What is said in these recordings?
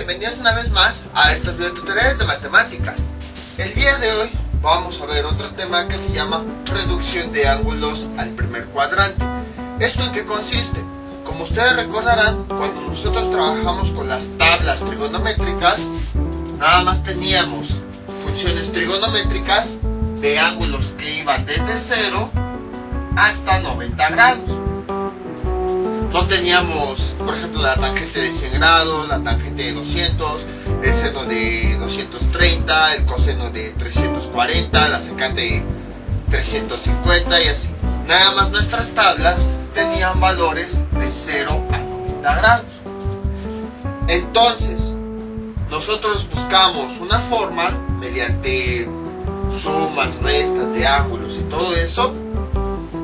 bienvenidos una vez más a estos videotutoriales de matemáticas. El día de hoy vamos a ver otro tema que se llama reducción de ángulos al primer cuadrante. ¿Esto en qué consiste? Como ustedes recordarán, cuando nosotros trabajamos con las tablas trigonométricas, nada más teníamos funciones trigonométricas de ángulos que iban desde 0 hasta 90 grados. No teníamos, por ejemplo, la tangente de 100 grados, la tangente de 200, el seno de 230, el coseno de 340, la secante de 350 y así. Nada más nuestras tablas tenían valores de 0 a 90 grados. Entonces, nosotros buscamos una forma mediante sumas, restas de ángulos y todo eso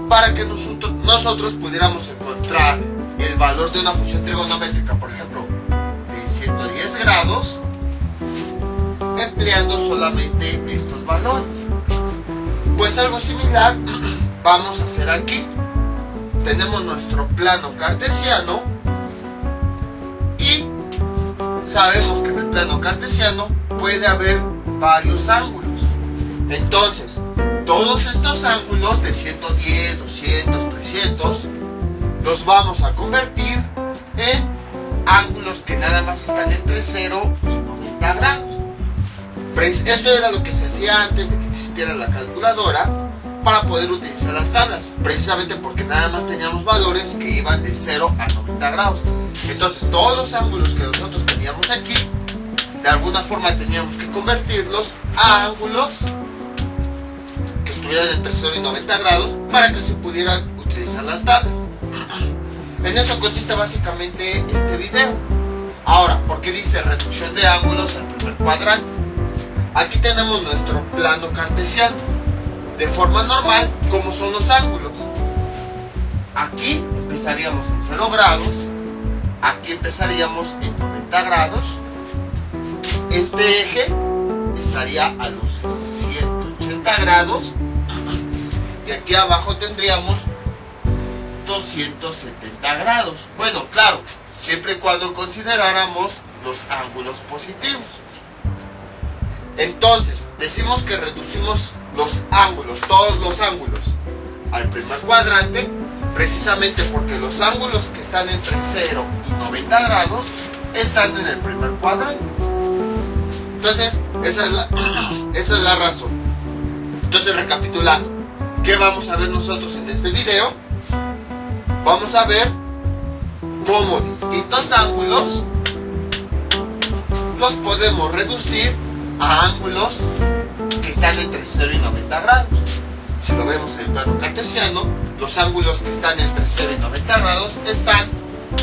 para que nosotros pudiéramos encontrar el valor de una función trigonométrica, por ejemplo, de 110 grados, empleando solamente estos valores. Pues algo similar vamos a hacer aquí. Tenemos nuestro plano cartesiano y sabemos que en el plano cartesiano puede haber varios ángulos. Entonces, todos estos ángulos de 110, 200, 300 los vamos a convertir en ángulos que nada más están entre 0 y 90 grados. Esto era lo que se hacía antes de que existiera la calculadora para poder utilizar las tablas, precisamente porque nada más teníamos valores que iban de 0 a 90 grados. Entonces todos los ángulos que nosotros teníamos aquí, de alguna forma teníamos que convertirlos a ángulos que estuvieran entre 0 y 90 grados para que se pudieran utilizar las tablas. En eso consiste básicamente este video. Ahora, ¿por qué dice reducción de ángulos al primer cuadrante? Aquí tenemos nuestro plano cartesiano. De forma normal, ¿cómo son los ángulos? Aquí empezaríamos en 0 grados. Aquí empezaríamos en 90 grados. Este eje estaría a los 180 grados. Y aquí abajo tendríamos 270 grados. Bueno, claro, siempre y cuando consideráramos los ángulos positivos. Entonces, decimos que reducimos los ángulos, todos los ángulos, al primer cuadrante, precisamente porque los ángulos que están entre 0 y 90 grados están en el primer cuadrante. Entonces, esa es la razón. Entonces, recapitulando, ¿qué vamos a ver nosotros en este video? Vamos a ver cómo distintos ángulos los podemos reducir a ángulos que están entre 0 y 90 grados. Si lo vemos en el plano cartesiano, los ángulos que están entre 0 y 90 grados están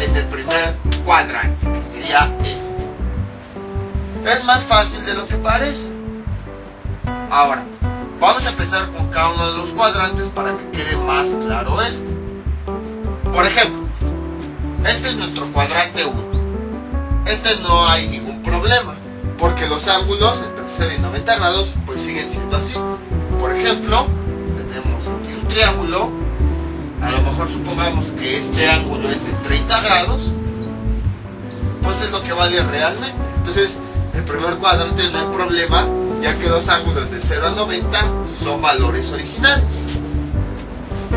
en el primer cuadrante, que sería este. Es más fácil de lo que parece. Ahora, vamos a empezar con cada uno de los cuadrantes para que quede más claro esto. Por ejemplo, este es nuestro cuadrante 1. Este no hay ningún problema, porque los ángulos entre 0 y 90 grados pues siguen siendo así. Por ejemplo, tenemos aquí un triángulo. A lo mejor supongamos que este ángulo es de 30 grados, pues es lo que vale realmente. Entonces, el primer cuadrante no hay problema, ya que los ángulos de 0 a 90 son valores originales.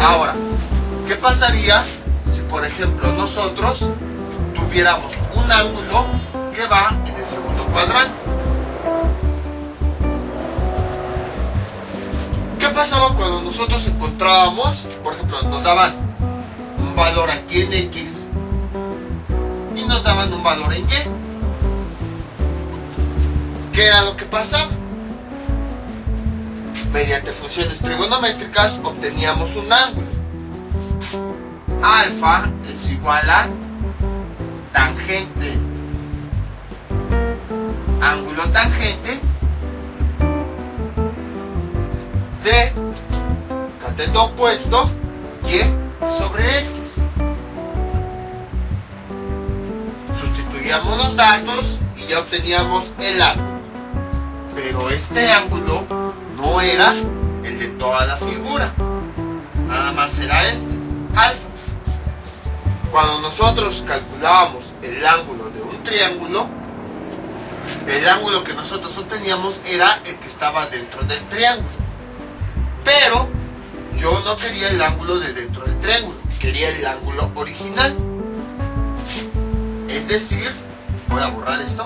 Ahora, ¿qué pasaría si, por ejemplo, nosotros tuviéramos un ángulo que va en el segundo cuadrante? ¿Qué pasaba cuando nosotros encontrábamos, por ejemplo, nos daban un valor aquí en X y nos daban un valor en Y? ¿Qué era lo que pasaba? Mediante funciones trigonométricas obteníamos un ángulo. Alfa es igual a tangente, ángulo tangente de cateto opuesto Y sobre X. Sustituíamos los datos y ya obteníamos el ángulo. Pero este ángulo no era el de toda la figura, nada más era este, alfa. Cuando nosotros calculábamos el ángulo de un triángulo, el ángulo que nosotros obteníamos era el que estaba dentro del triángulo. Pero yo no quería el ángulo de dentro del triángulo, quería el ángulo original. Es decir, voy a borrar esto.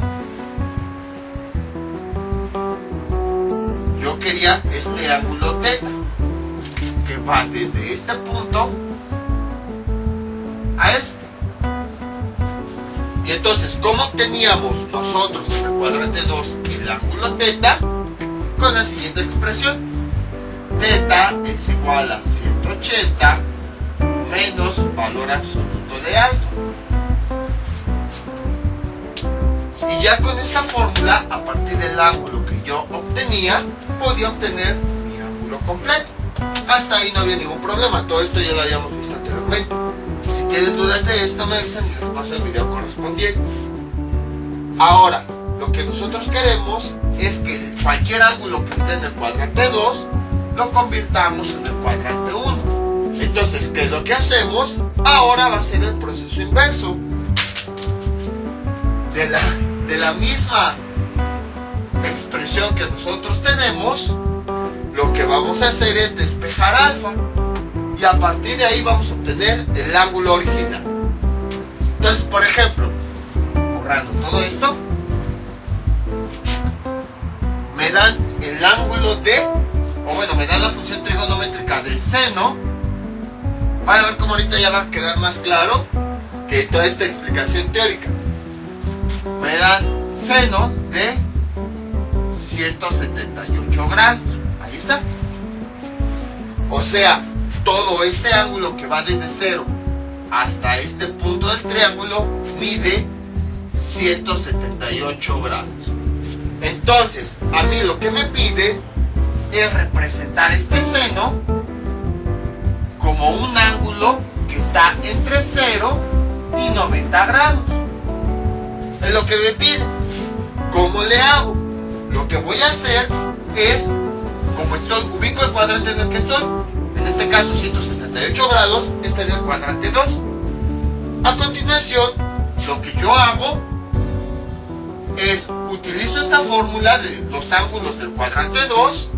Yo quería este ángulo teta, que va desde este punto a este. Y entonces, ¿cómo obteníamos nosotros en el cuadrante 2 el ángulo teta? Con la siguiente expresión. Teta es igual a 180 menos valor absoluto de alfa. Y ya con esta fórmula, a partir del ángulo que yo obtenía, podía obtener mi ángulo completo. Hasta ahí no había ningún problema, todo esto ya lo habíamos visto anteriormente. Si tienen dudas de esto, me avisan y les paso el video correspondiente. Ahora, lo que nosotros queremos es que cualquier ángulo que esté en el cuadrante 2 lo convirtamos en el cuadrante 1. Entonces, ¿qué es lo que hacemos? Ahora va a ser el proceso inverso. De la misma expresión que nosotros tenemos, lo que vamos a hacer es despejar alfa. Y a partir de ahí vamos a obtener el ángulo original. Entonces, por ejemplo, borrando todo esto, me dan el ángulo me dan la función trigonométrica de seno. Van a ver cómo ahorita ya va a quedar más claro que toda esta explicación teórica. Me dan seno de 178 grados. Ahí está. O sea, todo este ángulo que va desde 0 hasta este punto del triángulo mide 178 grados. Entonces, a mí lo que me pide es representar este seno como un ángulo que está entre 0 y 90 grados. Es lo que me pide. ¿Cómo le hago? Lo que voy a hacer es, como ubico el cuadrante en el que estoy, en este caso 178 grados, está en el cuadrante 2. A continuación, lo que yo hago es, utilizo esta fórmula de los ángulos del cuadrante 2,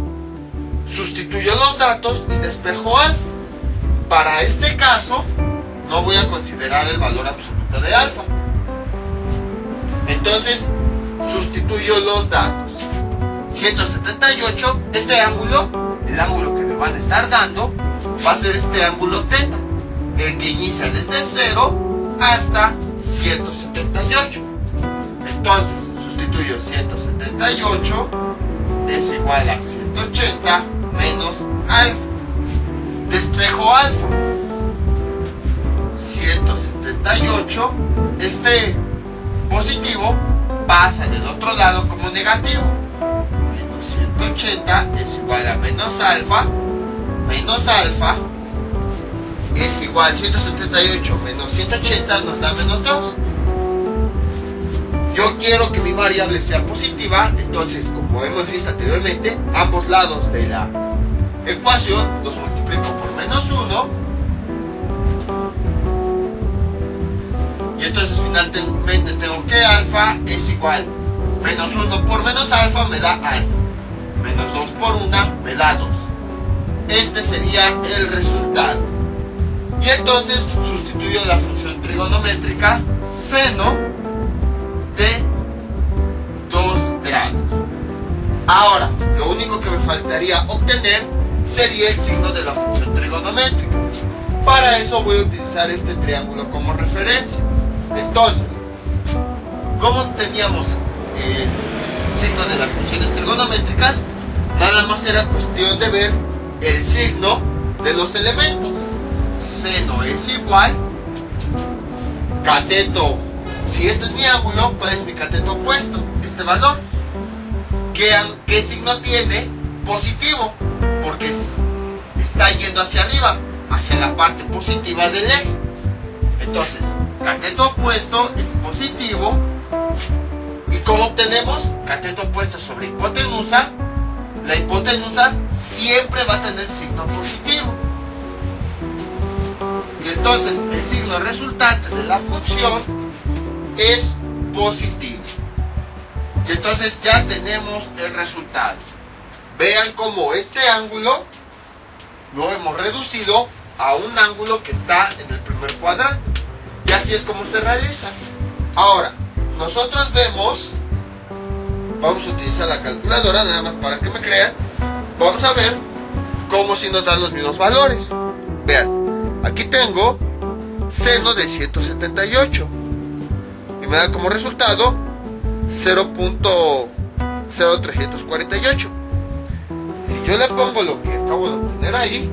sustituyo los datos y despejo alfa. Para este caso, no voy a considerar el valor absoluto de alfa. Entonces, sustituyo los datos. 178, este ángulo, el ángulo que me van a estar dando, va a ser este ángulo teta, el que inicia desde 0 hasta 178. Entonces, sustituyo 178 es igual a 180 menos alfa. Despejo alfa. 178, este positivo pasa del otro lado como negativo. Menos 180 es igual a menos alfa. Menos alfa es igual a 178 menos 180 nos da menos 2. Yo quiero que mi variable sea positiva, entonces, como hemos visto anteriormente, ambos lados de la ecuación los multiplico por menos 1. Y entonces finalmente tengo que alfa es igual. Menos 1 por menos alfa me da alfa. Menos 2 por 1 me da 2. Este sería el resultado. Y entonces sustituyo la función trigonométrica seno de 2 grados. Ahora, lo único que me faltaría obtener sería el signo de la función trigonométrica. Para eso voy a utilizar este triángulo como referencia. Entonces, ¿cómo obteníamos el signo de las funciones trigonométricas? Nada más era cuestión de ver el signo de los elementos. Seno es igual cateto. Si este es mi ángulo, ¿cuál es mi cateto opuesto? Este valor. ¿Qué signo tiene? Positivo, porque está yendo hacia arriba, hacia la parte positiva del eje. Entonces, cateto opuesto es positivo. ¿Y cómo obtenemos? Cateto opuesto sobre hipotenusa. La hipotenusa siempre va a tener signo positivo. Y entonces el signo resultante de la función es positivo. Y entonces ya tenemos el resultado. Vean cómo este ángulo lo hemos reducido a un ángulo que está en el primer cuadrante. Y así es como se realiza. Ahora, nosotros vemos, vamos a utilizar la calculadora nada más para que me crean. Vamos a ver cómo si nos dan los mismos valores. Vean, aquí tengo seno de 178 y me da como resultado 0.0348. Si yo le pongo lo que acabo de obtener ahí,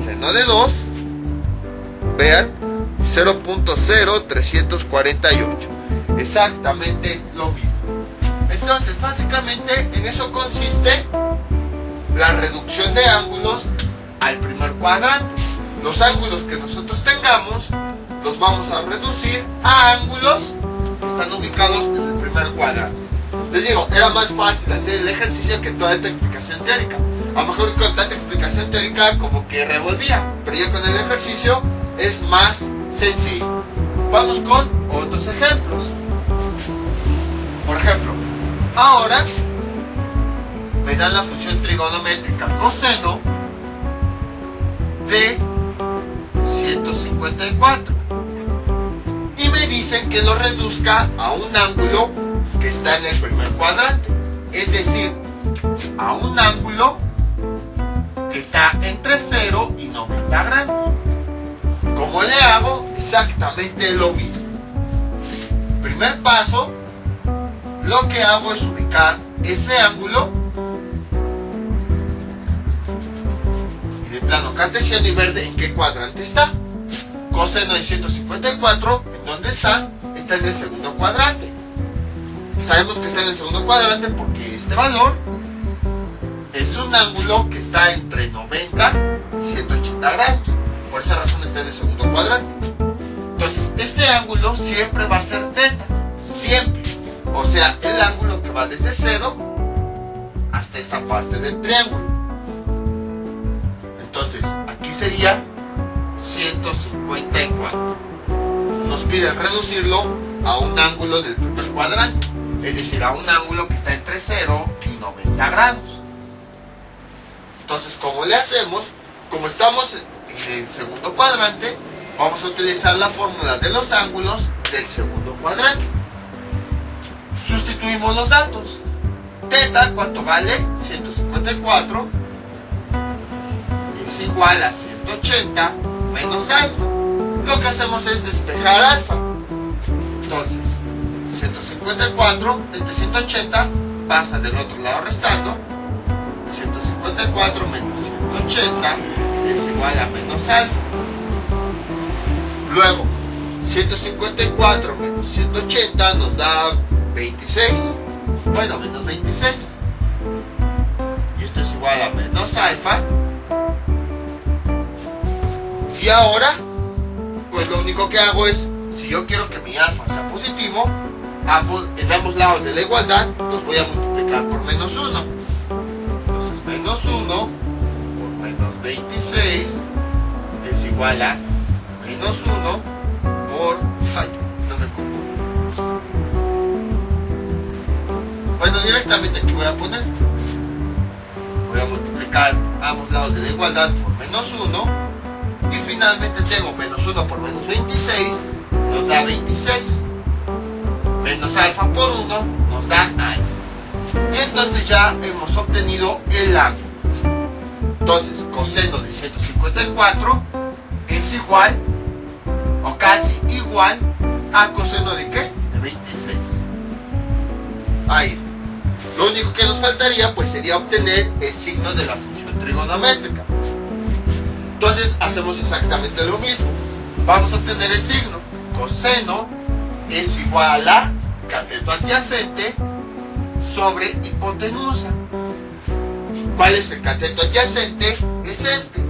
seno de 2, vean, 0.0348, exactamente lo mismo. Entonces básicamente en eso consiste la reducción de ángulos al primer cuadrante. Los ángulos que nosotros tengamos los vamos a reducir a ángulos que están ubicados en el primer cuadrante. Les digo, era más fácil hacer el ejercicio que toda esta explicación teórica. A lo mejor con tanta explicación teórica como que revolvía, pero ya con el ejercicio es más sencillo. Vamos con otros ejemplos. Por ejemplo, ahora me dan la función trigonométrica coseno de 154 y me dicen que lo reduzca a un ángulo que está en el primer cuadrante, es decir, a un ángulo que está entre 0 y 90 grados. ¿Cómo le hago? Exactamente lo mismo. Primer paso, lo que hago es ubicar ese ángulo en el plano cartesiano y ver en qué cuadrante está. Coseno de 154, ¿en dónde está? Está en el segundo cuadrante. Sabemos que está en el segundo cuadrante porque este valor es un ángulo que está entre 90 y 180 grados. Por esa razón está en el segundo cuadrante. Entonces, este ángulo siempre va a ser θ. Siempre. O sea, el ángulo que va desde 0 hasta esta parte del triángulo. Entonces, aquí sería 154. Nos piden reducirlo a un ángulo del primer cuadrante. Es decir, a un ángulo que está entre 0 y 90 grados. Entonces, ¿cómo le hacemos? Como estamos en el segundo cuadrante, vamos a utilizar la fórmula de los ángulos del segundo cuadrante. Sustituimos los datos. Θ, ¿cuánto vale? 154 es igual a 180 menos alfa. Lo que hacemos es despejar alfa. Entonces, 154, 180 pasa del otro lado restando. 154 menos 180 es igual a menos alfa. Luego, 154 menos 180 nos da 26. Bueno, menos 26. Y esto es igual a menos alfa. Y ahora, pues lo único que hago es, si yo quiero que mi alfa sea positivo, en ambos lados de la igualdad los voy a multiplicar por menos 1. Entonces, menos 1 por menos 26 es igual a menos 1 por... Ay, no me ocupo. Bueno, directamente aquí voy a poner. Voy a multiplicar ambos lados de la igualdad por menos 1. Y finalmente tengo menos 1 por menos 26 nos da 26. Menos alfa por 1 nos da alfa. Y entonces ya hemos obtenido el ángulo. Entonces, coseno de 154 es igual, o casi igual, a coseno de ¿qué? De 26. Ahí está. Lo único que nos faltaría pues sería obtener el signo de la función trigonométrica. Entonces hacemos exactamente lo mismo. Vamos a obtener el signo. Coseno es igual a cateto adyacente sobre hipotenusa. ¿Cuál es el cateto adyacente? Es este.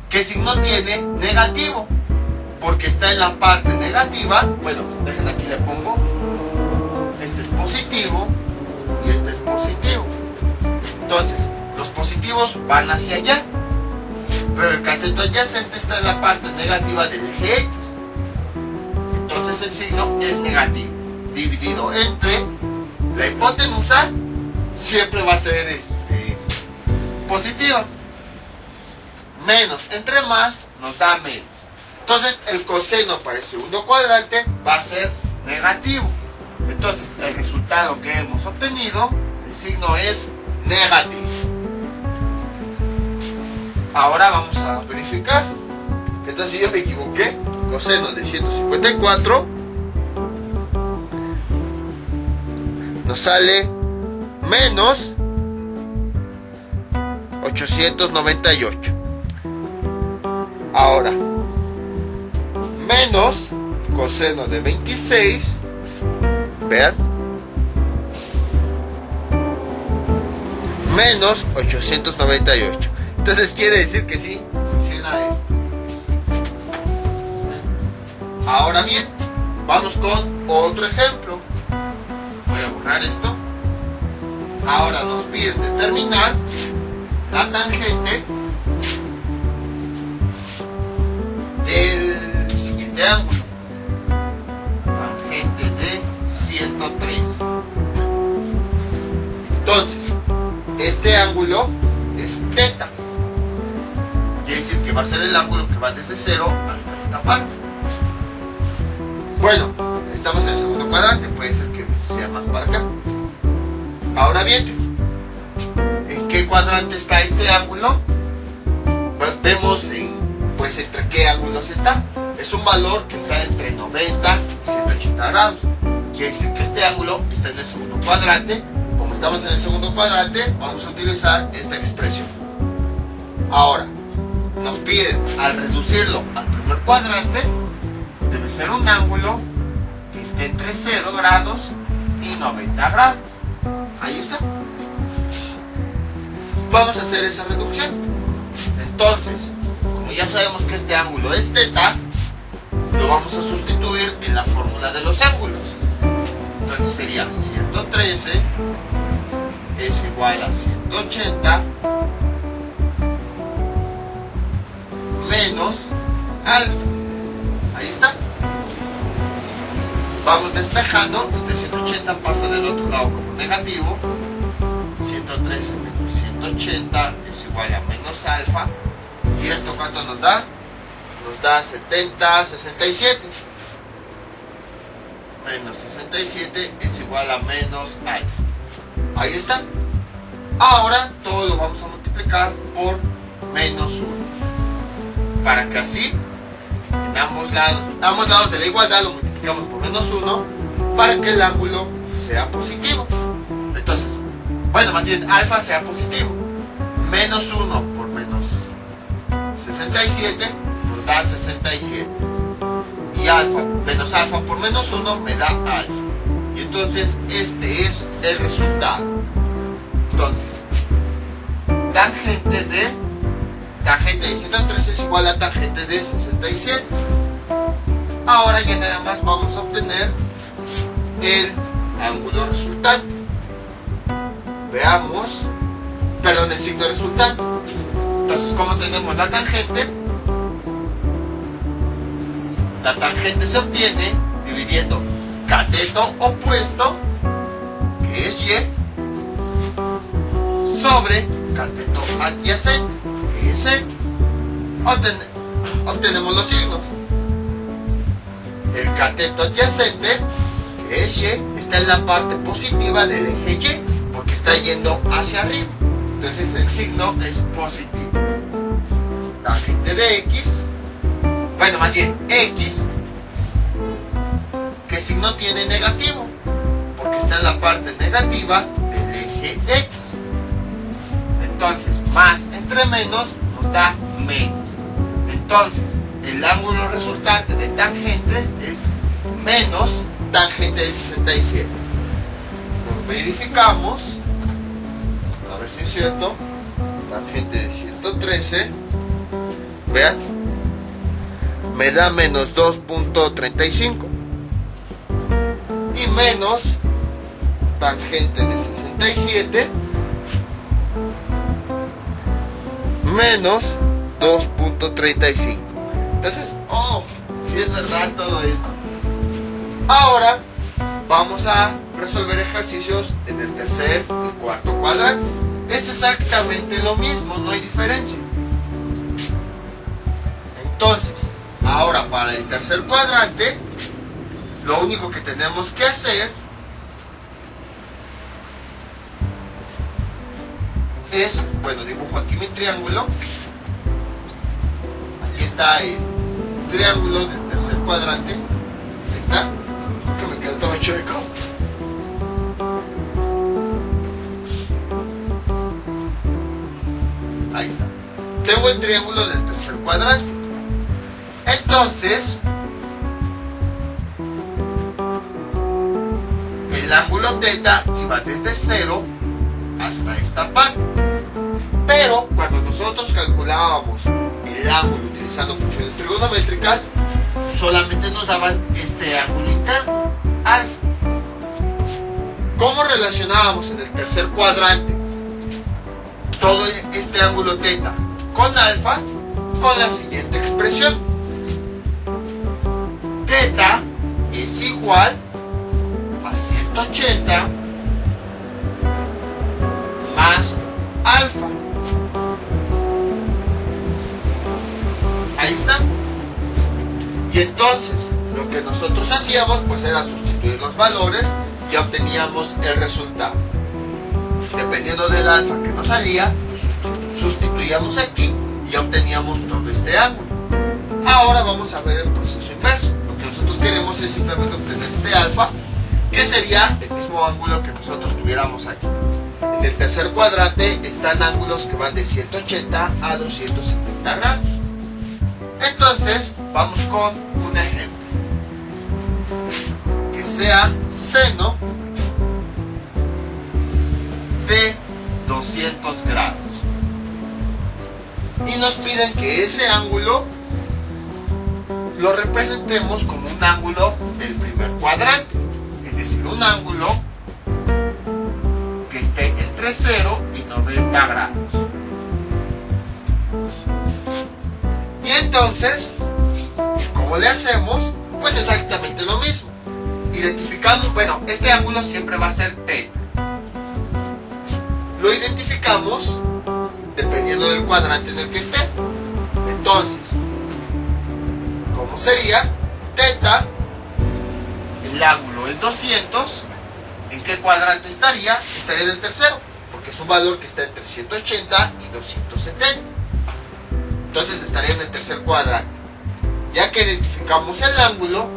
¿Qué signo tiene? Negativo. Porque está en la parte negativa. Bueno, dejen aquí le pongo. Este es positivo y este es positivo. Entonces, los positivos van hacia allá. Pero el cateto adyacente está en la parte negativa del eje X. Entonces el signo es negativo. dividido entre la hipotenusa siempre va a ser positiva. Menos entre más nos da menos. Entonces el coseno para el segundo cuadrante va a ser negativo. Entonces el resultado que hemos obtenido, el signo es negativo. Ahora vamos a verificar. Entonces si yo me equivoqué, coseno de 154 nos sale menos 898. Ahora, menos coseno de 26, vean, menos 898. Entonces quiere decir que sí, funciona esto. Ahora bien, vamos con otro ejemplo. Voy a borrar esto. Ahora nos piden determinar la tangente del siguiente ángulo. Tangente de 103. Entonces, este ángulo es teta. Quiere decir que va a ser el ángulo que va desde 0 hasta esta parte. Bueno, estamos en el segundo cuadrante, puede ser que sea más para acá. Ahora bien, ¿en qué cuadrante está este ángulo? Pues vemos pues entre qué ángulos está. Es un valor que está entre 90 y 180 grados. Quiere decir que este ángulo está en el segundo cuadrante. Como estamos en el segundo cuadrante, vamos a utilizar esta expresión. Ahora, nos piden, al reducirlo al primer cuadrante, debe ser un ángulo que esté entre 0 grados y 90 grados. Ahí está. Vamos a hacer esa reducción. Entonces, como ya sabemos que este ángulo es teta, lo vamos a sustituir en la fórmula de los ángulos. Entonces sería 113 es igual a 180 menos alfa. Ahí está. Vamos despejando. Este 180 pasa del otro lado como negativo. 113 menos 180 es igual a menos alfa. ¿Y esto cuánto nos da? Nos da 67. Menos 67 es igual a menos alfa. Ahí está. Ahora todo lo vamos a multiplicar por menos 1. Para que así, en ambos lados de la igualdad lo multiplicamos por menos 1 para que el ángulo sea positivo. Entonces, bueno, más bien alfa sea positivo. Menos 1 por menos 67 nos da 67. Y alfa, menos alfa por menos 1 me da alfa. Y entonces este es el resultado. Entonces, tangente de 113 es igual a tangente de 67. Ahora ya nada más vamos a obtener el ángulo resultante. Veamos, perdón, el signo resultante. Entonces, ¿cómo tenemos la tangente? La tangente se obtiene dividiendo cateto opuesto, que es Y, sobre cateto adyacente, que es X. Obtenemos los signos. El cateto adyacente, que es Y, está en la parte positiva del eje Y, porque está yendo hacia arriba. Entonces el signo es positivo. Tangente de X, bueno, más bien X, ¿qué signo tiene negativo? Porque está en la parte negativa del eje X. Entonces, más entre menos nos da menos. Entonces, el ángulo resultante de tangente es menos tangente de 67. Lo verificamos. A ver si es cierto. Tangente de 113. Vean. Me da menos 2.35. Y menos tangente de 67. Menos 2.35. Entonces, si es verdad todo esto. Ahora vamos a resolver ejercicios en el tercer y cuarto cuadrante. Es exactamente lo mismo, no hay diferencia. Entonces, ahora para el tercer cuadrante, lo único que tenemos que hacer es, bueno, dibujo aquí mi triángulo. Aquí está el triángulo del tercer cuadrante. Ahí está. Que me quedó todo chueco. Ahí está. Tengo el triángulo del tercer cuadrante. Entonces, el ángulo teta iba desde 0 hasta esta parte. Pero cuando nosotros calculábamos el ángulo utilizando funciones trigonométricas, solamente nos daban este ángulo interno, alfa. ¿Cómo relacionábamos en el tercer cuadrante todo este ángulo teta con alfa? Con la siguiente expresión. Teta es igual a 180 más alfa. Ahí está. Y entonces lo que nosotros hacíamos pues era sustituir los valores y obteníamos el resultado. Dependiendo del alfa que nos salía, sustituíamos aquí y obteníamos todo este ángulo. Ahora vamos a ver el proceso inverso. Lo que nosotros queremos es simplemente obtener este alfa, que sería el mismo ángulo que nosotros tuviéramos aquí. En el tercer cuadrante están ángulos que van de 180 a 270 grados. Entonces, vamos con un ejemplo. Que sea seno de 200 grados. Y nos piden que ese ángulo lo representemos como un ángulo del primer cuadrante. Es decir, un ángulo que esté entre 0 y 90 grados. Y entonces, ¿cómo le hacemos? Pues exactamente lo mismo. Identificamos, bueno, este ángulo siempre va a ser teta. Lo identificamos dependiendo del cuadrante en el que esté. Entonces, ¿cómo sería? Teta, el ángulo es 200. ¿En qué cuadrante estaría? Estaría en el tercero, porque es un valor que está entre 180 y 270. Entonces estaría en el tercer cuadrante. Ya que identificamos el ángulo,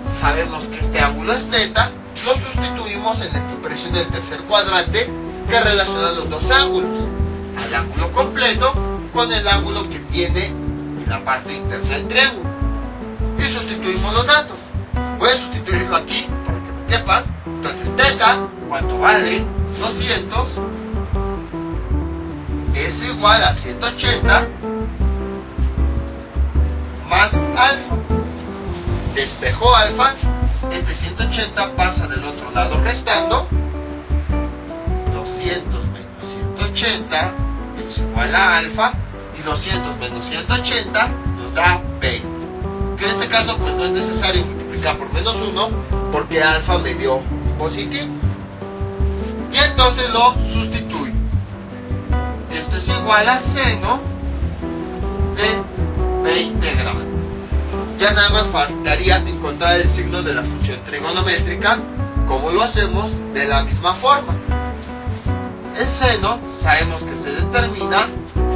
sabemos que este ángulo es teta, lo sustituimos en la expresión del tercer cuadrante que relaciona los dos ángulos, al ángulo completo con el ángulo que tiene en la parte interna del triángulo. Y sustituimos los datos. Voy a sustituirlo aquí para que me quepan. Entonces teta, ¿cuánto vale? 200 es igual a 180 más alfa. Despejo alfa, este 180 pasa del otro lado restando. 200 menos 180 es igual a alfa, y 200 menos 180 nos da 20. Que en este caso pues no es necesario multiplicar por menos 1 porque alfa me dio positivo. Y entonces lo sustituyo. Esto es igual a seno de 20 grados. Ya nada más faltaría encontrar el signo de la función trigonométrica. ¿Cómo lo hacemos? De la misma forma. El seno sabemos que se determina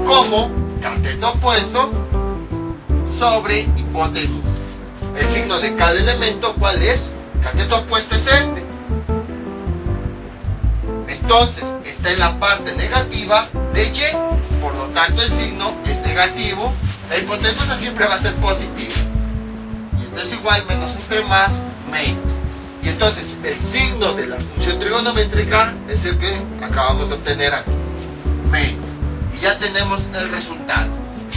como cateto opuesto sobre hipotenusa. El signo de cada elemento, ¿cuál es? Cateto opuesto es este. Entonces, está en la parte negativa de y, por lo tanto el signo es negativo. La hipotenusa siempre va a ser positiva. Y esto es igual, menos entre más, menos. Y entonces el signo de la función trigonométrica es el que acabamos de obtener aquí, menos. Y ya tenemos el resultado.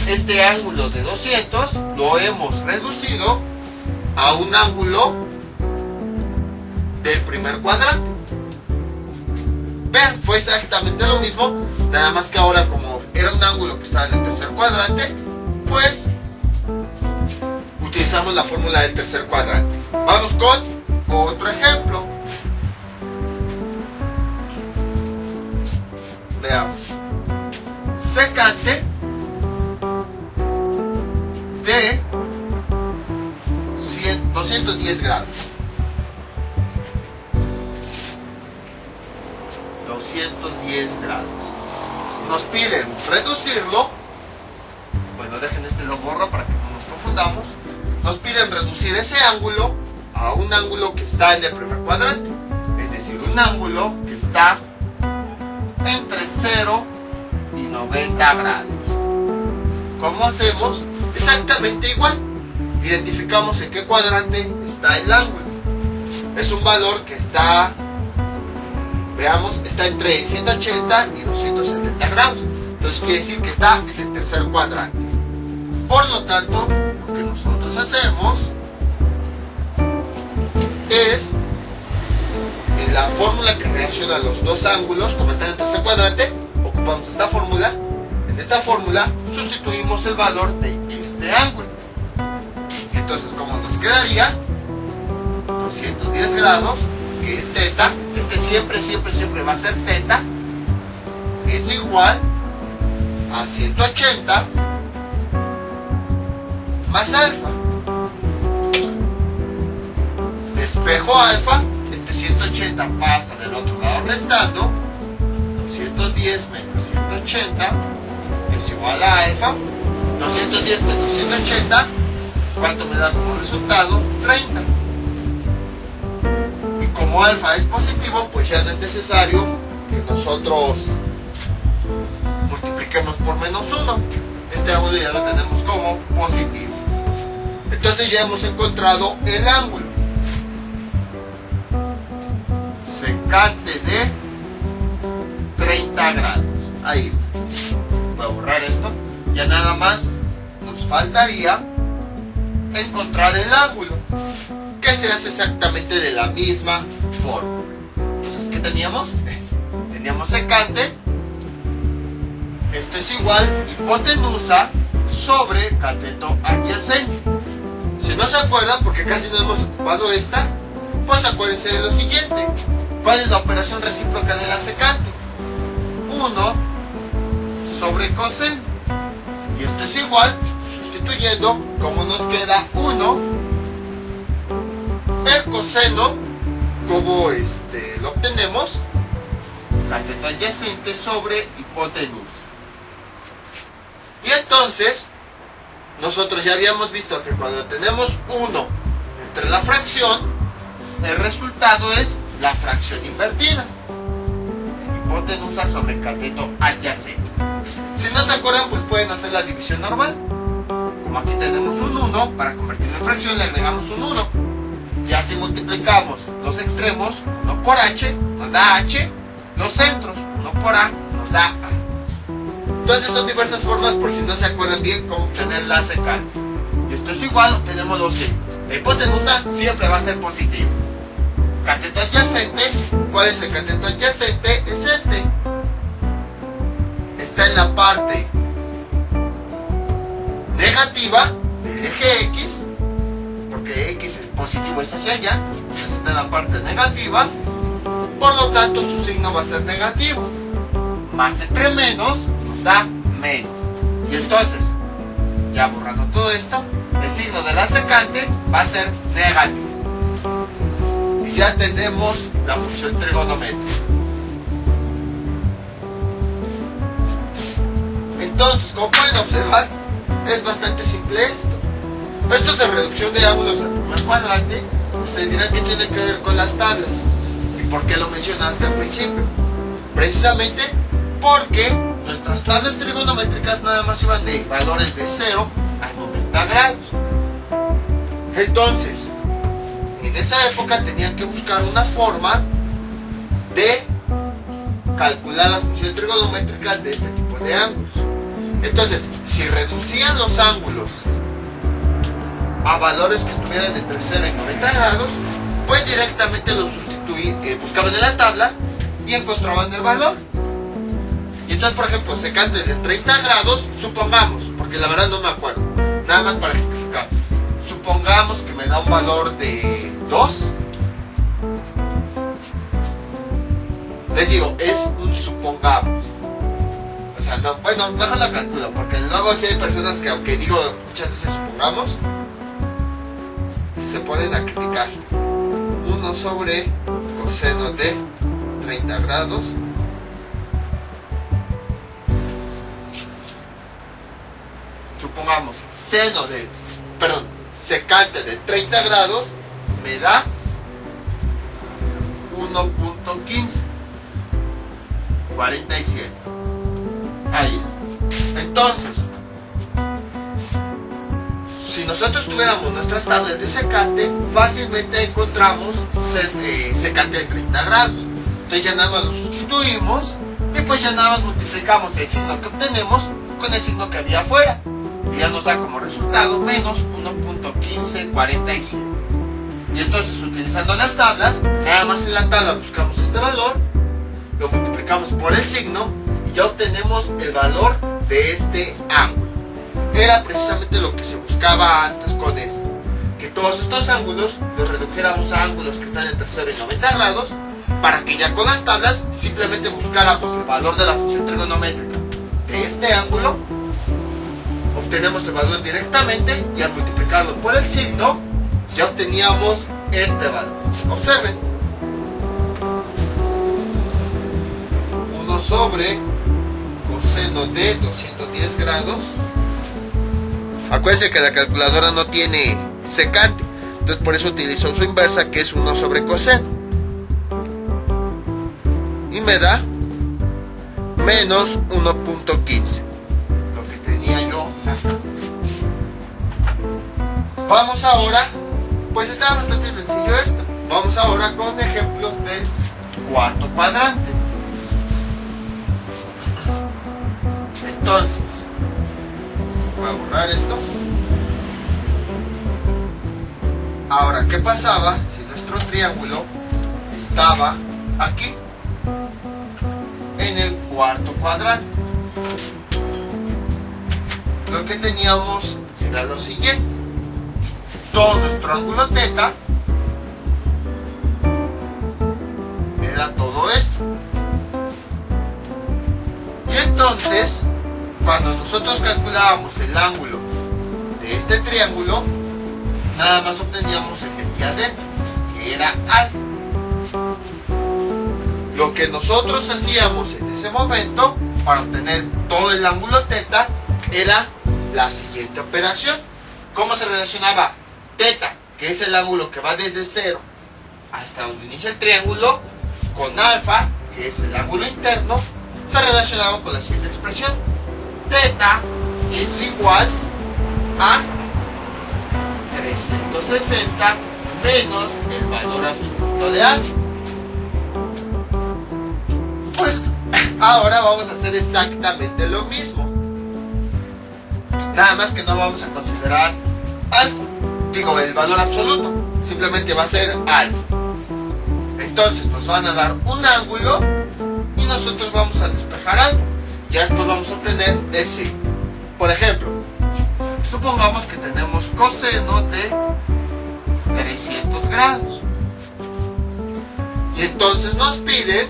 Este ángulo de 200 lo hemos reducido a un ángulo del primer cuadrante. Vean, fue exactamente lo mismo, nada más que ahora como era un ángulo que estaba en el tercer cuadrante, pues utilizamos la fórmula del tercer cuadrante. Vamos con otro ejemplo. Veamos. Secante de 210 grados. 210 grados. Nos piden reducirlo. Bueno, dejen lo borro para que no nos confundamos. Nos piden reducir ese ángulo a un ángulo que está en el primer cuadrante. Es decir, un ángulo que está entre 0 y 90 grados. ¿Cómo hacemos? Exactamente igual. Identificamos en qué cuadrante está el ángulo. Es un valor que está, veamos, está entre 180 y 270 grados. Entonces quiere decir que está en el tercer cuadrante. Por lo tanto, lo que nosotros hacemos es, en la fórmula que relaciona los dos ángulos, como están en el tercer cuadrante, ocupamos esta fórmula. En esta fórmula sustituimos el valor de este ángulo. Y entonces, como nos quedaría 210 grados, que es teta, este siempre va a ser teta, es igual a 180 más alfa. Despejo alfa, este 180 pasa del otro lado restando, 210 menos 180 es igual a alfa. 210 menos 180, ¿cuánto me da como resultado? 30. Y como alfa es positivo, pues ya no es necesario que nosotros multipliquemos por menos 1. Este ángulo ya lo tenemos como positivo. Entonces ya hemos encontrado el ángulo. Secante de 30 grados. Ahí está. Voy a borrar esto. Ya nada más nos faltaría encontrar el ángulo, que se hace exactamente de la misma forma. Entonces, ¿qué teníamos? Teníamos secante. Esto es igual hipotenusa sobre cateto adyacente. Si no se acuerdan, porque casi no hemos ocupado esta, pues acuérdense de lo siguiente. ¿Cuál es la operación recíproca de la secante? 1 sobre coseno. Y esto es igual, sustituyendo, como nos queda 1, el coseno, como lo obtenemos, cateto adyacente sobre hipotenusa. Y entonces, nosotros ya habíamos visto que cuando tenemos 1 entre la fracción, el resultado es la fracción invertida. Hipotenusa sobre cateto adyacente. Si no se acuerdan, pues pueden hacer la división normal. Como aquí tenemos un 1, para convertirlo en fracción le agregamos un 1. Y así multiplicamos los extremos, 1 por h, nos da h, los centros, 1 por a, nos da a. Entonces son diversas formas, por si no se acuerdan bien, cómo obtener la secante. Y esto es igual, obtenemos los signos. La hipotenusa siempre va a ser positivo. Cateto adyacente, ¿cuál es el cateto adyacente? Es este. Está en la parte negativa del eje X, porque X es positivo, es hacia allá, entonces está en la parte negativa, por lo tanto su signo va a ser negativo. Más entre menos nos da menos. Y entonces, ya borrando todo esto, el signo de la secante va a ser negativo. Y ya tenemos la función trigonométrica. Entonces, como pueden observar, es bastante simple esto. Esto de reducción de ángulos al primer cuadrante, ustedes dirán que tiene que ver con las tablas. ¿Y por qué lo mencionaste al principio? Precisamente porque nuestras tablas trigonométricas nada más iban de valores de 0 a 90 grados. Entonces, en esa época tenían que buscar una forma de calcular las funciones trigonométricas de este tipo de ángulos. Entonces, si reducían los ángulos a valores que estuvieran entre 0 y 90 grados, pues directamente los buscaban en la tabla y encontraban el valor. Y entonces, por ejemplo, secante de 30 grados, supongamos, porque la verdad no me acuerdo, nada más para ejemplificar, supongamos que me da un valor de 2, Les digo, es un supongamos. O sea, no, bueno, mejor la calculo, porque luego si hay personas que, aunque digo muchas veces supongamos, se ponen a criticar. 1 sobre coseno de 30 grados supongamos secante de 30 grados me da 1.15 47. Ahí está. Entonces, si nosotros tuviéramos nuestras tablas de secante, fácilmente encontramos secante de 30 grados. Entonces ya nada más lo sustituimos y pues ya nada más multiplicamos el signo que obtenemos con el signo que había afuera. Y ya nos da como resultado menos 1.1547. Y entonces, utilizando las tablas, nada más en la tabla buscamos este valor, lo multiplicamos por el signo y ya obtenemos el valor de este ángulo. Era precisamente lo que se buscaba antes con esto, que todos estos ángulos los redujéramos a ángulos que están entre 0 y 90 grados, para que ya con las tablas simplemente buscáramos el valor de la función trigonométrica de este ángulo, obtenemos el valor directamente y al multiplicarlo por el signo ya obteníamos este valor. Observen, 1 sobre coseno de 210 grados. Acuérdense que la calculadora no tiene secante, entonces por eso utilizó su inversa, que es 1 sobre coseno, y me da menos 1.15, lo que tenía yo acá. Vamos ahora, pues está bastante sencillo esto. Vamos ahora con ejemplos del cuarto cuadrante. Entonces, voy a borrar esto. Ahora, ¿qué pasaba si nuestro triángulo estaba aquí, en el cuarto cuadrante? Lo que teníamos era lo siguiente. Todo nuestro ángulo teta era todo esto. Y entonces, cuando nosotros calculábamos el ángulo de este triángulo, nada más obteníamos el de aquí adentro, que era alfa. Lo que nosotros hacíamos en ese momento para obtener todo el ángulo teta era la siguiente operación. ¿Cómo se relacionaba teta, que es el ángulo que va desde 0 hasta donde inicia el triángulo, con alfa, que es el ángulo interno? Se relacionaba con la siguiente expresión: teta es igual a 360 menos el valor absoluto de alfa. Pues ahora vamos a hacer exactamente lo mismo, nada más que no vamos a considerar alfa, digo el valor absoluto, simplemente va a ser alfa. Entonces nos van a dar un ángulo y nosotros vamos a despejar alfa. Ya después vamos a obtener el signo. Por ejemplo, supongamos que tenemos coseno de 300 grados. Y entonces nos piden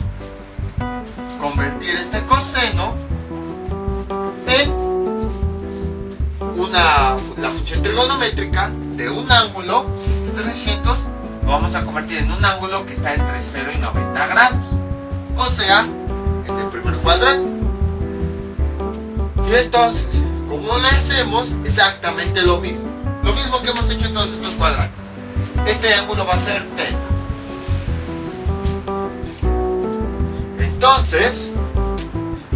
convertir este coseno en la función trigonométrica de un ángulo, este 300, lo vamos a convertir en un ángulo que está entre 0 y 90 grados. O sea, en el primer cuadrante. Y entonces, ¿cómo le hacemos? Exactamente lo mismo. Lo mismo que hemos hecho en todos estos cuadrantes. Este ángulo va a ser teta. Entonces,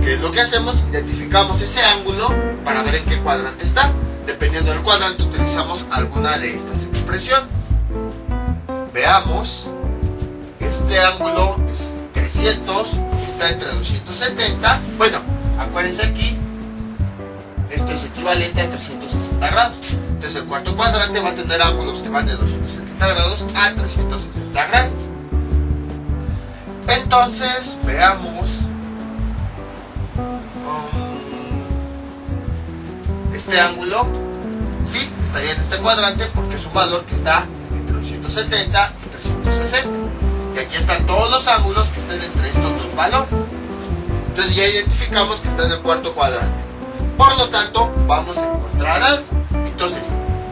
¿qué es lo que hacemos? Identificamos ese ángulo para ver en qué cuadrante está. Dependiendo del cuadrante utilizamos alguna de estas expresiones. Veamos. Este ángulo es 300, está entre 270. Bueno, acuérdense aquí, esto es equivalente a 360 grados. Entonces el cuarto cuadrante va a tener ángulos que van de 270 grados a 360 grados. Entonces, veamos. Este ángulo, sí, estaría en este cuadrante porque es un valor que está entre 270 y 360. Y aquí están todos los ángulos que estén entre estos dos dos valores. Entonces ya identificamos que está en el cuarto cuadrante. Por lo tanto, vamos a encontrar alfa. Entonces,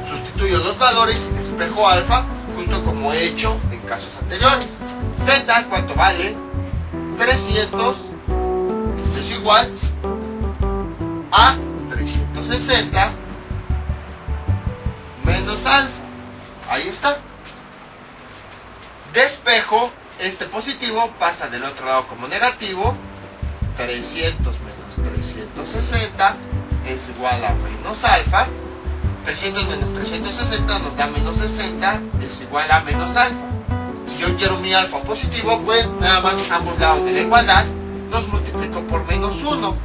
sustituyo los valores y despejo alfa, justo como he hecho en casos anteriores. Teta, ¿cuánto vale? 300. Esto es igual a 360 menos alfa. Ahí está. Despejo, este positivo pasa del otro lado como negativo. 300 menos 360 es igual a menos alfa. 300 menos 360 nos da menos 60, es igual a menos alfa. Si yo quiero mi alfa positivo, pues nada más ambos lados de la igualdad los multiplico por menos 1.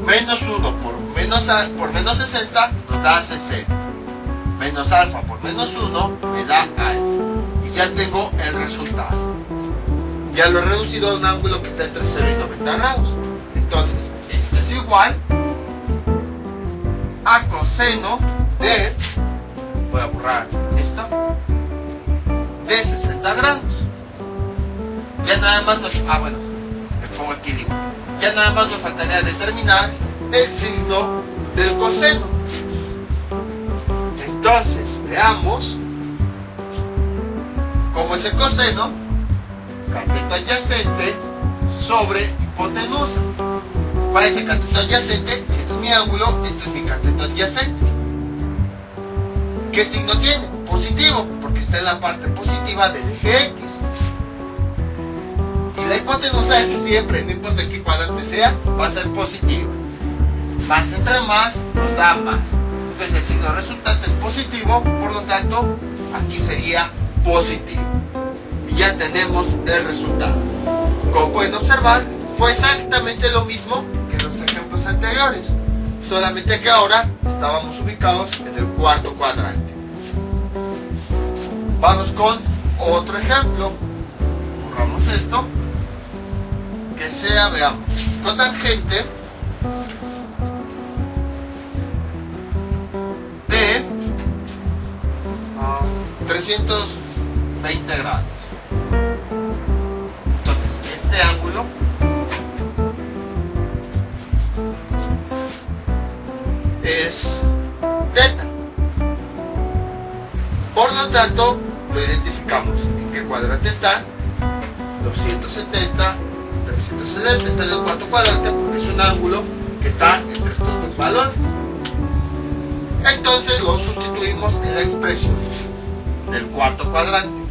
Menos 1 por menos 60 nos da 60. Menos alfa por menos 1 me da alfa. Y ya tengo el resultado. Ya lo he reducido a un ángulo que está entre 0 y 90 grados. Entonces, esto es igual a coseno de, voy a borrar esto, de 60 grados. Ya nada más nos, bueno, le pongo aquí, digo, ya nada más nos faltaría determinar el signo del coseno. Entonces, veamos cómo es el coseno. Cateto adyacente sobre hipotenusa. ¿Cuál es el cateto adyacente? Si este es mi ángulo, este es mi cateto adyacente. ¿Qué signo tiene? Positivo, porque está en la parte positiva del eje X. Y la hipotenusa es siempre, no importa qué cuadrante sea, va a ser positivo. Más entre más, nos da más. Entonces el signo resultante es positivo, por lo tanto, aquí sería positivo. Y ya tenemos el resultado. Como pueden observar, fue exactamente lo mismo que en los ejemplos anteriores, solamente que ahora estábamos ubicados en el cuarto cuadrante. Vamos con otro ejemplo. Borramos esto. Que sea, veamos, cotangente de 320 grados. Entonces, este ángulo es teta. Por lo tanto, lo identificamos. ¿En qué cuadrante está? 270, 360. Está en el cuarto cuadrante porque es un ángulo que está entre estos dos valores. Entonces lo sustituimos en la expresión del cuarto cuadrante.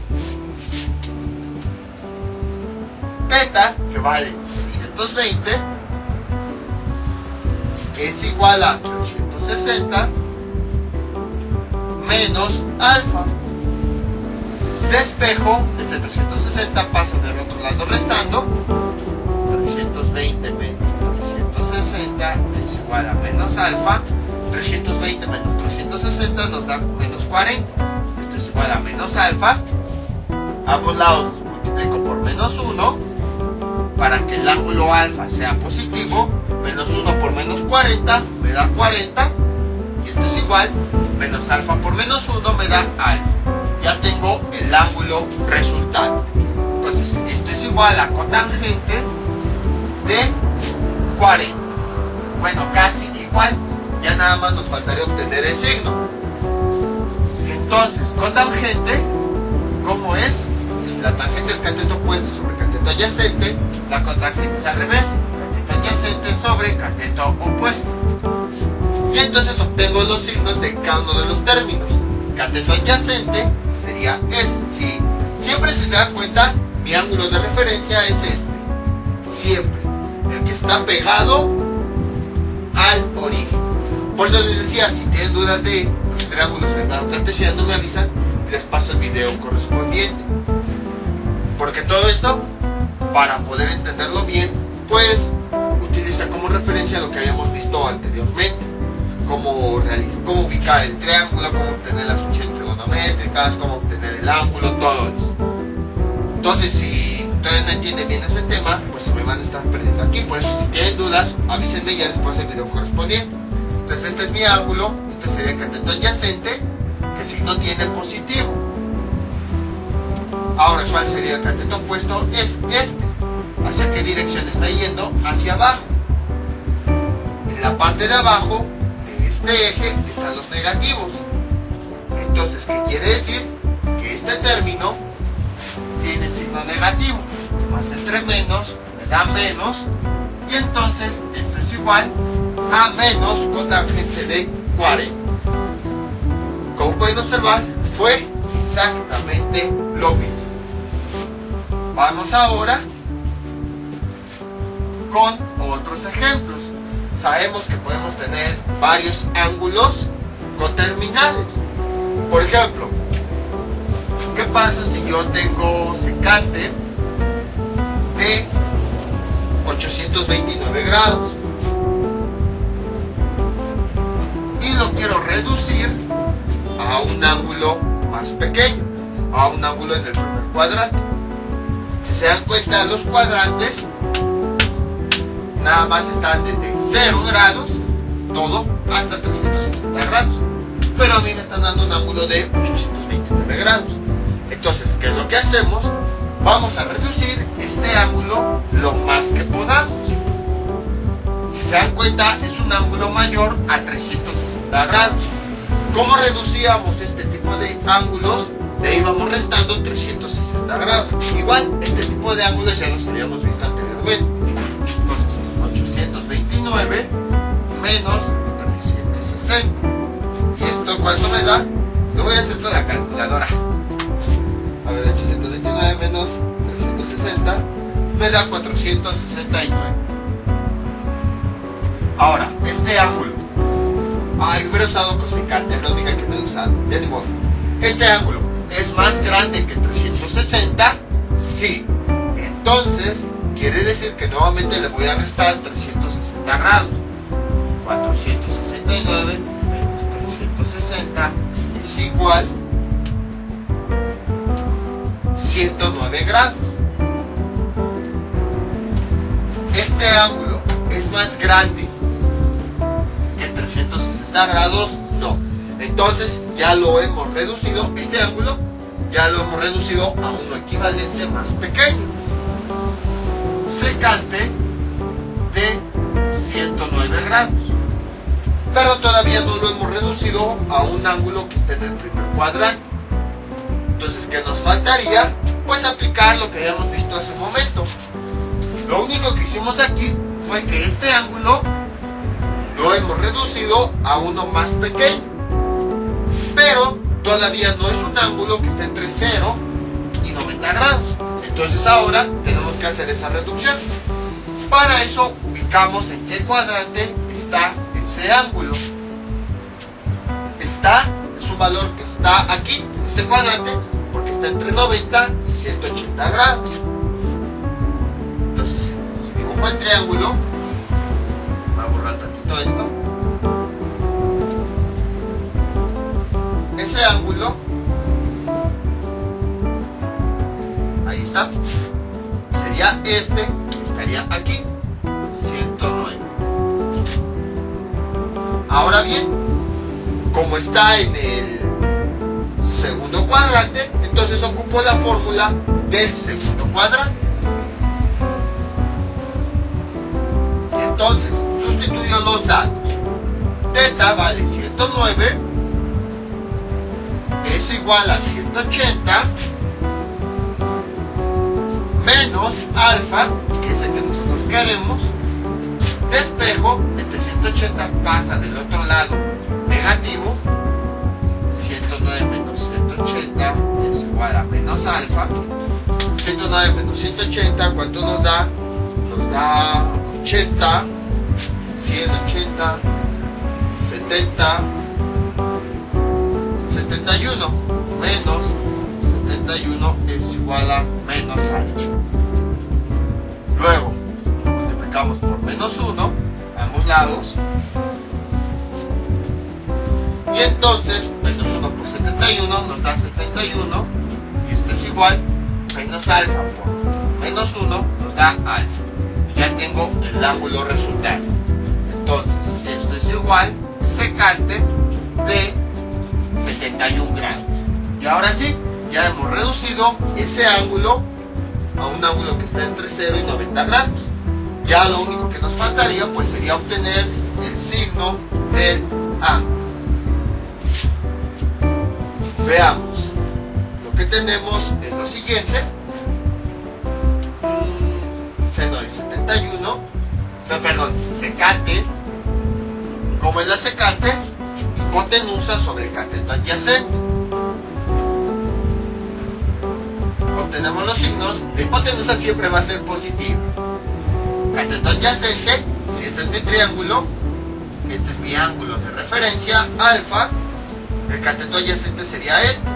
Teta, que vale 320, es igual a 360 menos alfa. Despejo, este 360 pasa del otro lado restando. 320 menos 360 es igual a menos alfa. 320 menos 360 nos da menos 40. Esto es igual a menos alfa. Ambos lados los multiplico por menos 1 para que el ángulo alfa sea positivo. Menos 1 por menos 40 me da 40. Y esto es igual, menos alfa por menos 1 me da alfa. Ya tengo el ángulo resultante. Entonces, esto es igual a cotangente de 40. Bueno, casi igual. Ya nada más nos faltaría obtener el signo. Entonces, cotangente, ¿cómo es? Si la tangente es cateto opuesto sobre cateto adyacente, la cotangente es al revés. Cateto adyacente sobre cateto opuesto. Y entonces obtengo los signos de cada uno de los términos. Cateto adyacente sería este. Siempre, si se dan cuenta, mi ángulo de referencia es este. Siempre. El que está pegado al origen. Por eso les decía, si tienen dudas de los triángulos del lado cartesiano, me avisan y les paso el video correspondiente. Porque todo esto, para poder entenderlo bien, pues utiliza como referencia lo que habíamos visto anteriormente. Cómo ubicar el triángulo, cómo obtener las funciones trigonométricas, cómo obtener el ángulo, todo eso. Entonces, si todavía no entienden bien ese tema, pues se me van a estar perdiendo aquí. Por eso, si tienen dudas, avísenme y ya les paso el video correspondiente. Entonces, este es mi ángulo, este sería el cateto adyacente, que signo tiene positivo. Ahora, ¿cuál sería el cateto opuesto? Es este. ¿Hacia qué dirección está yendo? Hacia abajo. En la parte de abajo de este eje están los negativos. Entonces, ¿qué quiere decir? Que este término tiene signo negativo. Más entre menos me da menos. Y entonces esto es igual a menos cotangente de 40. Como pueden observar, fue exactamente lo mismo. Vamos ahora con otros ejemplos. Sabemos que podemos tener varios ángulos coterminales. Por ejemplo, ¿qué pasa si yo tengo secante de 829 grados y lo quiero reducir a un ángulo más pequeño, a un ángulo en el primer cuadrante? Si se dan cuenta, los cuadrantes nada más están desde 0 grados, todo, hasta 360 grados. Pero a mí me están dando un ángulo de 829 grados. Entonces, ¿qué es lo que hacemos? Vamos a reducir este ángulo lo más que podamos. Si se dan cuenta, es un ángulo mayor a 360 grados. ¿Cómo reducíamos este tipo de ángulos? Le íbamos restando 360 grados. Igual, este tipo de ángulos ya los habíamos visto anteriormente. Entonces, 829 menos 360. ¿Y esto cuánto me da? Lo voy a hacer con la calculadora. A ver, 829 menos 360 me da 469. Ahora, este ángulo. Hubiera usado cosecante, es la única que no he usado. Ya ni modo. Este ángulo es más grande que 360. Sí. Entonces, quiere decir que nuevamente le voy a restar 360 grados. 469 menos 360 es igual 109 grados. Este ángulo es más grande que 360 grados, no. Entonces ya lo hemos reducido, este ángulo ya lo hemos reducido a uno equivalente más pequeño. Secante de 109 grados. Pero todavía no lo hemos reducido a un ángulo que esté en el primer cuadrante. Entonces, ¿qué nos faltaría? Pues aplicar lo que habíamos visto hace un momento. Lo único que hicimos aquí fue que este ángulo lo hemos reducido a uno más pequeño. Pero todavía no es un ángulo que esté entre 0 y 90 grados. Entonces ahora tenemos que hacer esa reducción. Para eso ubicamos en qué cuadrante está ese ángulo. Es un valor que está aquí, en este cuadrante, porque está entre 90 y 180 grados. Entonces, si dibujo el triángulo, voy a borrar tantito esto. Ese ángulo, ahí está, sería este, que estaría aquí, 109. Ahora bien, como está en el segundo cuadrante, entonces ocupo la fórmula del segundo cuadrante. Entonces, sustituyo los datos. Teta vale 109, es igual a 180, menos alfa, que es el que nosotros queremos. Despejo, este 180 pasa del otro lado negativo. 109 menos 180 es igual a menos alfa. 109 menos 180, ¿cuánto nos da? Nos da 80, 180, 70, 71 menos 71 es igual a menos alfa. Luego multiplicamos por menos 1 a ambos lados, y entonces menos 1 por 71 nos da 71, y esto es igual menos alfa por menos 1 nos da alfa. Y ya tengo el ángulo resultante. Entonces esto es igual secante de 71 grados. Y ahora sí, ya hemos reducido ese ángulo a un ángulo que está entre 0 y 90 grados. Ya lo único que nos faltaría pues sería obtener el signo del ángulo. Veamos. Lo que tenemos es lo siguiente. Seno de 71, secante. Como es la secante, hipotenusa sobre el cateto adyacente. Obtenemos los signos. La hipotenusa siempre va a ser positiva. Cateto adyacente, si este es mi triángulo, este es mi ángulo de referencia, alfa. El cateto adyacente sería este,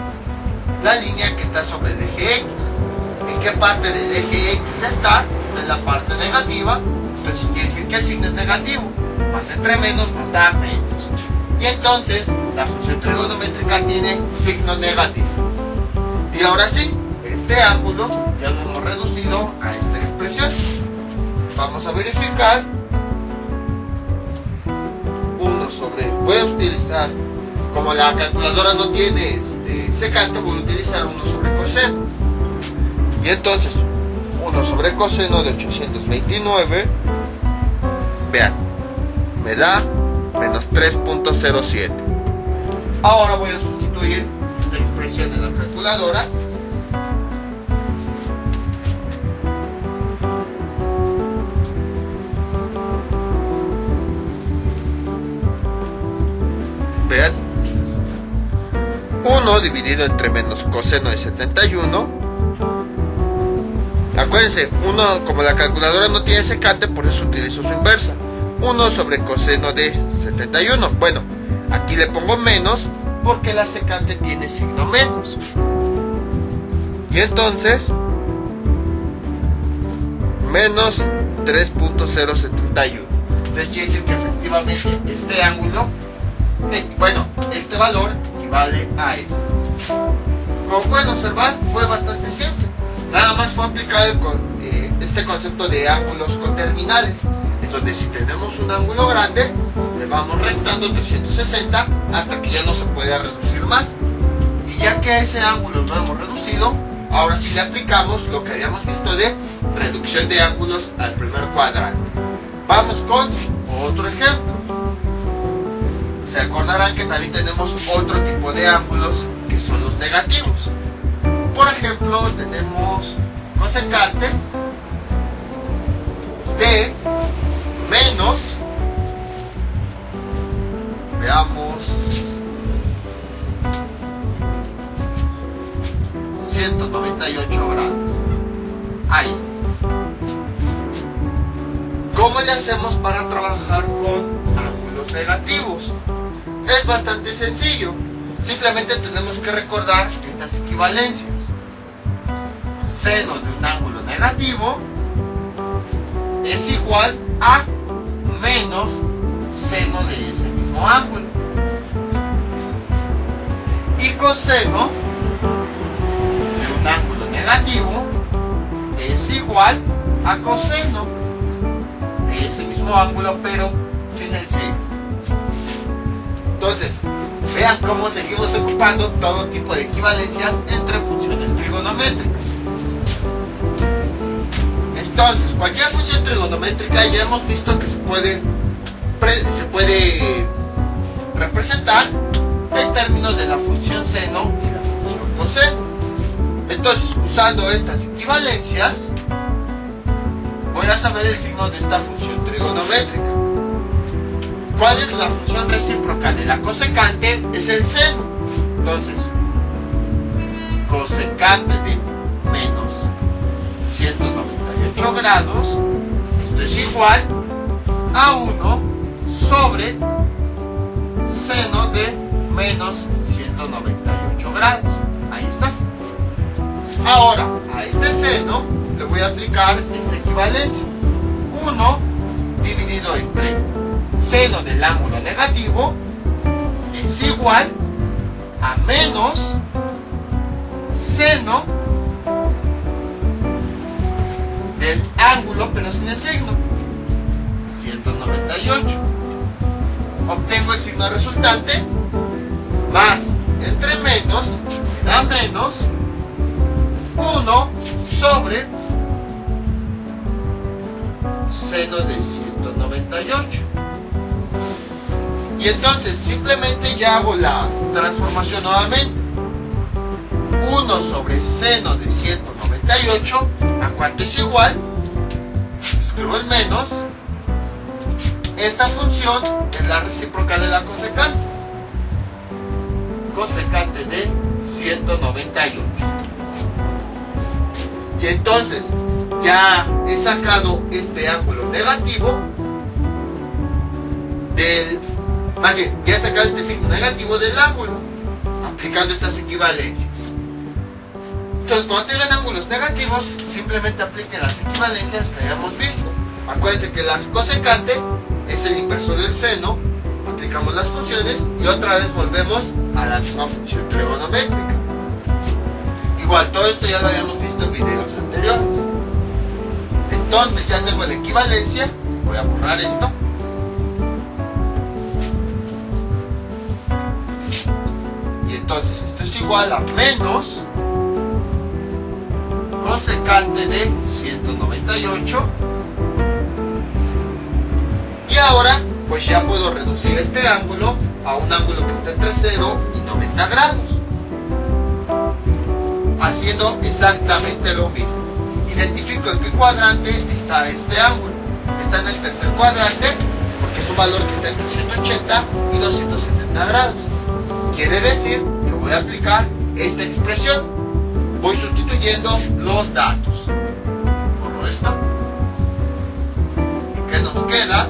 la línea que está sobre el eje X. ¿En qué parte del eje X está? Está en la parte negativa. Entonces quiere decir que el signo es negativo. Más entre menos nos da menos. Y entonces la función trigonométrica tiene signo negativo. Y ahora sí, este ángulo ya lo hemos reducido a esta expresión. Vamos a verificar. Voy a utilizar, como la calculadora no tiene secante, voy a utilizar 1 sobre coseno. Y entonces 1 sobre coseno de 829, vean, me da menos 3.07. Ahora voy a sustituir esta expresión en la calculadora. Vean, 1 dividido entre menos coseno de 71. Acuérdense, 1, como la calculadora no tiene secante, por eso utilizo su inversa. 1 sobre coseno de 71. Bueno, aquí le pongo menos porque la secante tiene signo menos. Y entonces, menos 3.071. Entonces quiere decir que efectivamente este ángulo, este valor equivale a este. Como pueden observar, fue bastante simple. Nada más fue aplicar este concepto de ángulos coterminales, en donde si tenemos un ángulo grande, le vamos restando 360 hasta que ya no se puede reducir más. Y ya que ese ángulo lo hemos reducido, ahora sí le aplicamos lo que habíamos visto de reducción de ángulos al primer cuadrante. Vamos con otro ejemplo. Se acordarán que también tenemos otro tipo de ángulos que son los negativos. Por ejemplo, tenemos cosecante de menos, veamos, 198 grados. Ahí está. ¿Cómo le hacemos para trabajar con ángulos negativos? Es bastante sencillo. Simplemente tenemos que recordar estas equivalencias. Seno de un ángulo negativo es igual a menos seno de ese mismo ángulo. Y coseno de un ángulo negativo es igual a coseno de ese mismo ángulo, pero sin el signo. Entonces, vean cómo seguimos ocupando todo tipo de equivalencias entre funciones trigonométricas. Entonces, cualquier función trigonométrica ya hemos visto que se puede representar en términos de la función seno y la función coseno. Entonces, usando estas equivalencias, voy a saber el signo de esta función trigonométrica. ¿Cuál es la función recíproca de la cosecante? Es el seno. Entonces, cosecante de menos 198 grados, esto es igual a 1 sobre seno de menos 198 grados. Ahí está. Ahora, a este seno le voy a aplicar esta equivalencia. 1 dividido entre seno del ángulo negativo es igual a menos seno del ángulo pero sin el signo, 198. Obtengo el signo resultante, más entre menos me da menos 1 sobre seno de 198. Y entonces simplemente ya hago la transformación nuevamente. 1 sobre seno de 198, ¿a cuánto es igual? Escribo el menos. Esta función es la recíproca de la cosecante. Cosecante de 198. Y entonces ya he sacado este ángulo negativo del... Más bien, ya he sacado este signo negativo del ángulo, aplicando estas equivalencias. Entonces, cuando tengan ángulos negativos, simplemente apliquen las equivalencias que hayamos visto. Acuérdense que la cosecante es el inverso del seno, aplicamos las funciones y otra vez volvemos a la misma función trigonométrica. Igual, todo esto ya lo habíamos visto en videos anteriores. Entonces, ya tengo la equivalencia, voy a borrar esto. Y entonces, esto es igual a menos cosecante de 198. Y ahora pues ya puedo reducir este ángulo a un ángulo que está entre 0 y 90 grados, haciendo exactamente lo mismo. Identifico en qué cuadrante está este ángulo. Está en el tercer cuadrante porque es un valor que está entre 180 y 270 grados. Quiere decir que voy a aplicar esta expresión. Voy sustituyendo los datos. Borro esto. ¿Y qué nos queda?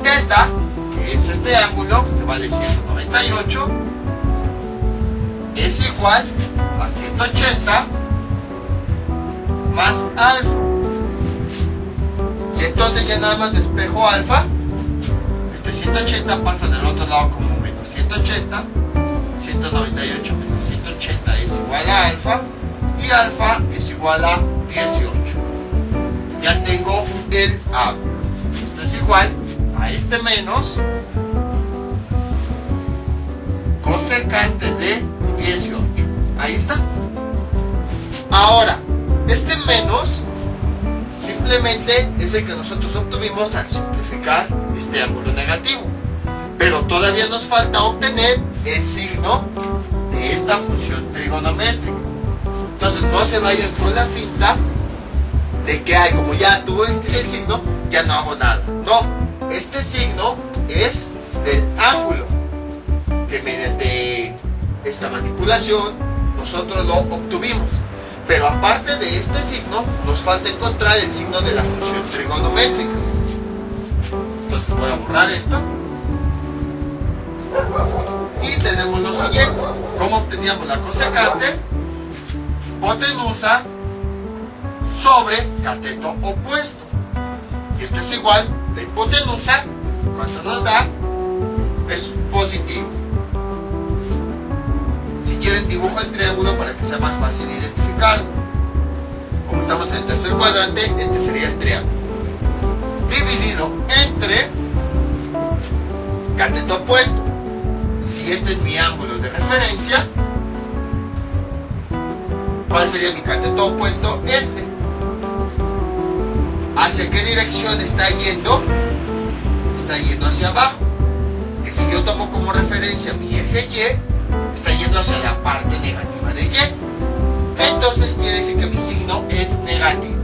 Teta, que es este ángulo, que vale 198, es igual a 180 más alfa. Y entonces ya nada más despejo alfa. Este 180 pasa del otro lado como menos 180. 198 menos 180 es igual a alfa, y alfa es igual a 18. Ya tengo el ángulo. Esto es igual a este menos cosecante de 18. Ahí está. Ahora, este menos simplemente es el que nosotros obtuvimos al simplificar este ángulo negativo. Pero todavía nos falta obtener el signo de esta función trigonométrica. Entonces no se vayan con la finta de que como ya tuve el signo, ya no hago nada. No, este signo es del ángulo que mediante esta manipulación nosotros lo obtuvimos. Pero aparte de este signo, nos falta encontrar el signo de la función trigonométrica. Entonces voy a borrar esto. Y tenemos lo siguiente. ¿Cómo obteníamos la cosecante? Hipotenusa sobre cateto opuesto. Y esto es igual, la hipotenusa, ¿cuánto nos da? Es positivo. Si quieren, dibujo el triángulo para que sea más fácil identificarlo. Como estamos en el tercer cuadrante, este sería el triángulo. Dividido entre cateto opuesto. Si este es mi ángulo de referencia, ¿cuál sería mi cateto opuesto? Este. ¿Hacia qué dirección está yendo? Está yendo hacia abajo. Que si yo tomo como referencia mi eje Y, está yendo hacia la parte negativa de Y. Entonces quiere decir que mi signo es negativo.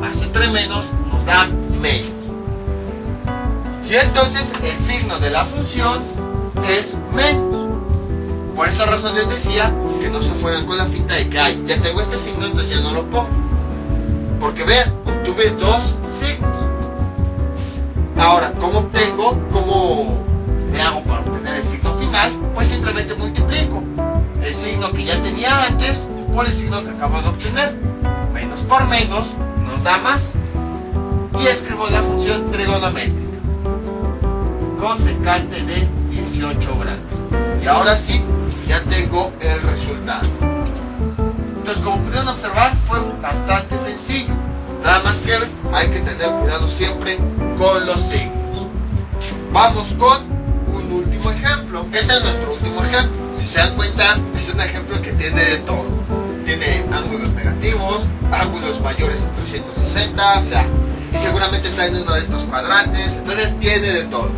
Más entre menos nos da menos. Y entonces el signo de la función es menos. Por esa razón les decía que no se fueran con la finta de que ya tengo este signo, entonces ya no lo pongo. Porque vean, obtuve dos signos. Ahora, ¿cómo me hago para obtener el signo final? Pues simplemente multiplico el signo que ya tenía antes por el signo que acabo de obtener. Menos por menos nos da más. Y escribo la función trigonométrica. Cosecante de 18 grados. Y ahora sí, ya tengo el resultado. Entonces, como pudieron observar, fue bastante sencillo. Nada más que hay que tener cuidado siempre con los signos. Vamos con un último ejemplo. Este es nuestro último ejemplo. Si se dan cuenta, es un ejemplo que tiene de todo. ángulos negativos, ángulos mayores a 360, o sea, y seguramente está en uno de estos cuadrantes, entonces tiene de todo.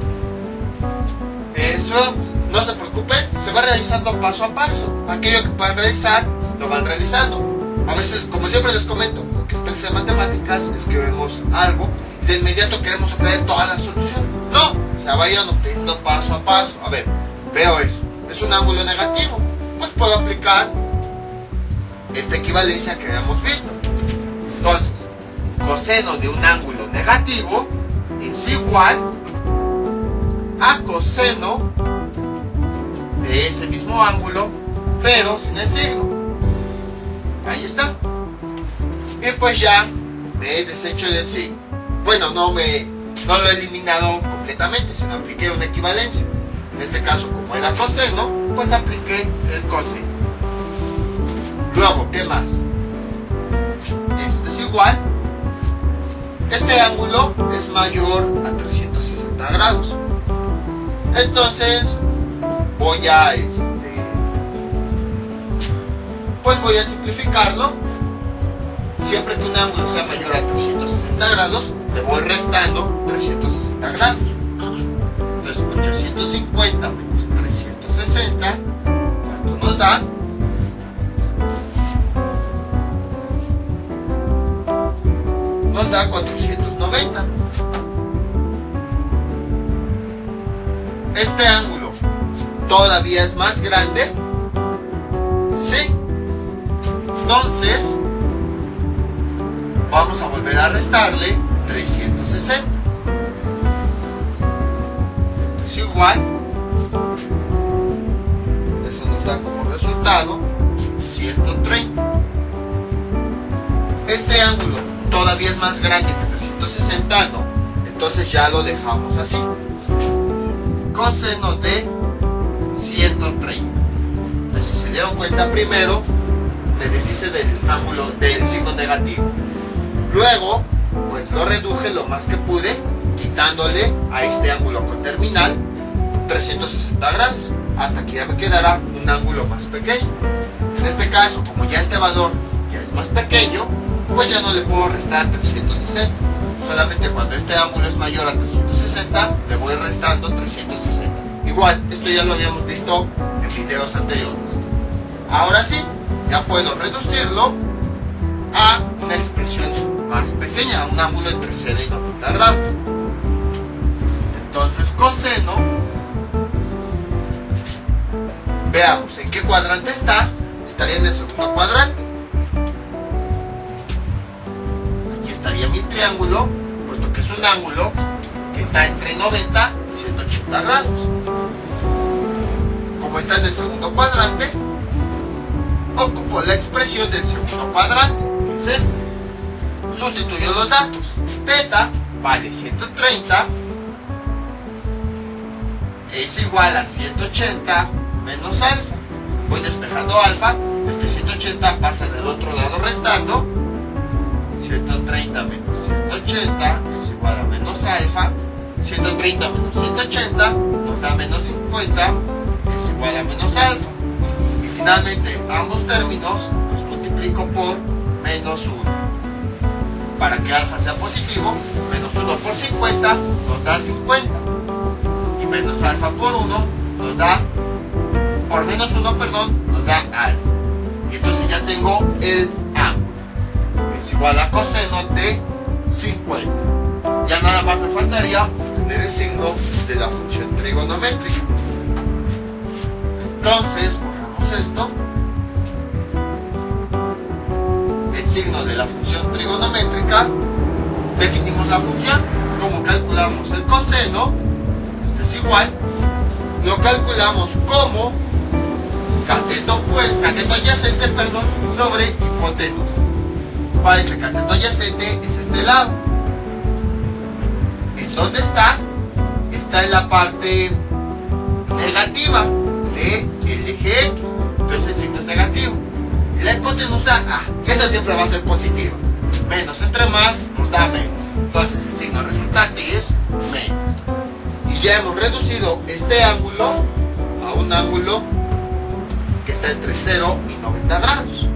Eso, no se preocupen, se va realizando paso a paso. Aquello que puedan realizar, lo van realizando. A veces, como siempre les comento, lo que estresa en matemáticas es que vemos algo y de inmediato queremos obtener toda la solución. No, o sea, vayan obteniendo paso a paso. A ver, veo eso, es un ángulo negativo, pues puedo aplicar esta equivalencia que habíamos visto. Entonces, coseno de un ángulo negativo es igual a coseno de ese mismo ángulo, pero sin el signo. Ahí está. Y pues ya me he deshecho del signo. Bueno, no lo he eliminado completamente, sino apliqué una equivalencia. En este caso, como era coseno, pues apliqué el coseno. Luego, ¿qué más? Esto es igual. Este ángulo es mayor a 360 grados. Entonces, voy a pues voy a simplificarlo. Siempre que un ángulo sea mayor a 360 grados, le voy restando 360 grados. Entonces, 850 menos 360, ¿cuánto nos da? Nos da 490. Este ángulo todavía es más grande. Sí. Entonces, vamos a volver a restarle 360. Esto es igual. Eso nos da como resultado 130. Este ángulo todavía es más grande que 360, ¿no? Entonces ya lo dejamos así. Coseno de 130. Entonces, si se dieron cuenta, primero me deshice del ángulo del signo negativo. Luego, pues lo reduje lo más que pude, quitándole a este ángulo coterminal 360 grados, hasta que ya me quedará un ángulo más pequeño. En este caso, como ya este valor ya es más pequeño, pues ya no le puedo restar 360. Solamente cuando este ángulo es mayor a 360, le voy restando 360. Igual, esto ya lo habíamos visto en videos anteriores. Ahora sí, ya puedo reducirlo a una expresión más pequeña, a un ángulo entre 0 y 90 grados. Entonces, coseno, veamos en qué cuadrante está. Estaría en el segundo cuadrante. Aquí estaría mi triángulo, puesto que es un ángulo que está entre 90 y 180 grados. Como está en el segundo cuadrante, ocupo la expresión del segundo cuadrante, que es esta. Sustituyo los datos. Teta vale 130, es igual a 180 menos alfa. Voy despejando alfa, este 180 pasa del otro lado restando. 130 menos 180 es igual a menos alfa. 130 menos 180 nos da menos 50, es igual a menos alfa. Y finalmente ambos términos los multiplico por menos 1. Para que alfa sea positivo, menos 1 por 50 nos da 50. Y menos alfa por 1 nos da, por menos 1, perdón, nos da alfa. Y entonces ya tengo el ángulo. Es igual a coseno de 50. Ya nada más me faltaría obtener el signo de la función trigonométrica. Entonces, borramos esto. El signo de la función trigonométrica, definimos la función. Como calculamos el coseno, esto es igual, lo calculamos como cateto adyacente, sobre hipotenusa. ¿Cuál es el cateto adyacente? Es este lado. ¿En dónde está? Está en la parte negativa del eje X. Entonces el signo es negativo. Y la hipotenusa, esa siempre va a ser positiva. Menos entre más nos da menos. Entonces el signo resultante es menos. Y ya hemos reducido este ángulo a un ángulo que está entre 0 y 90 grados.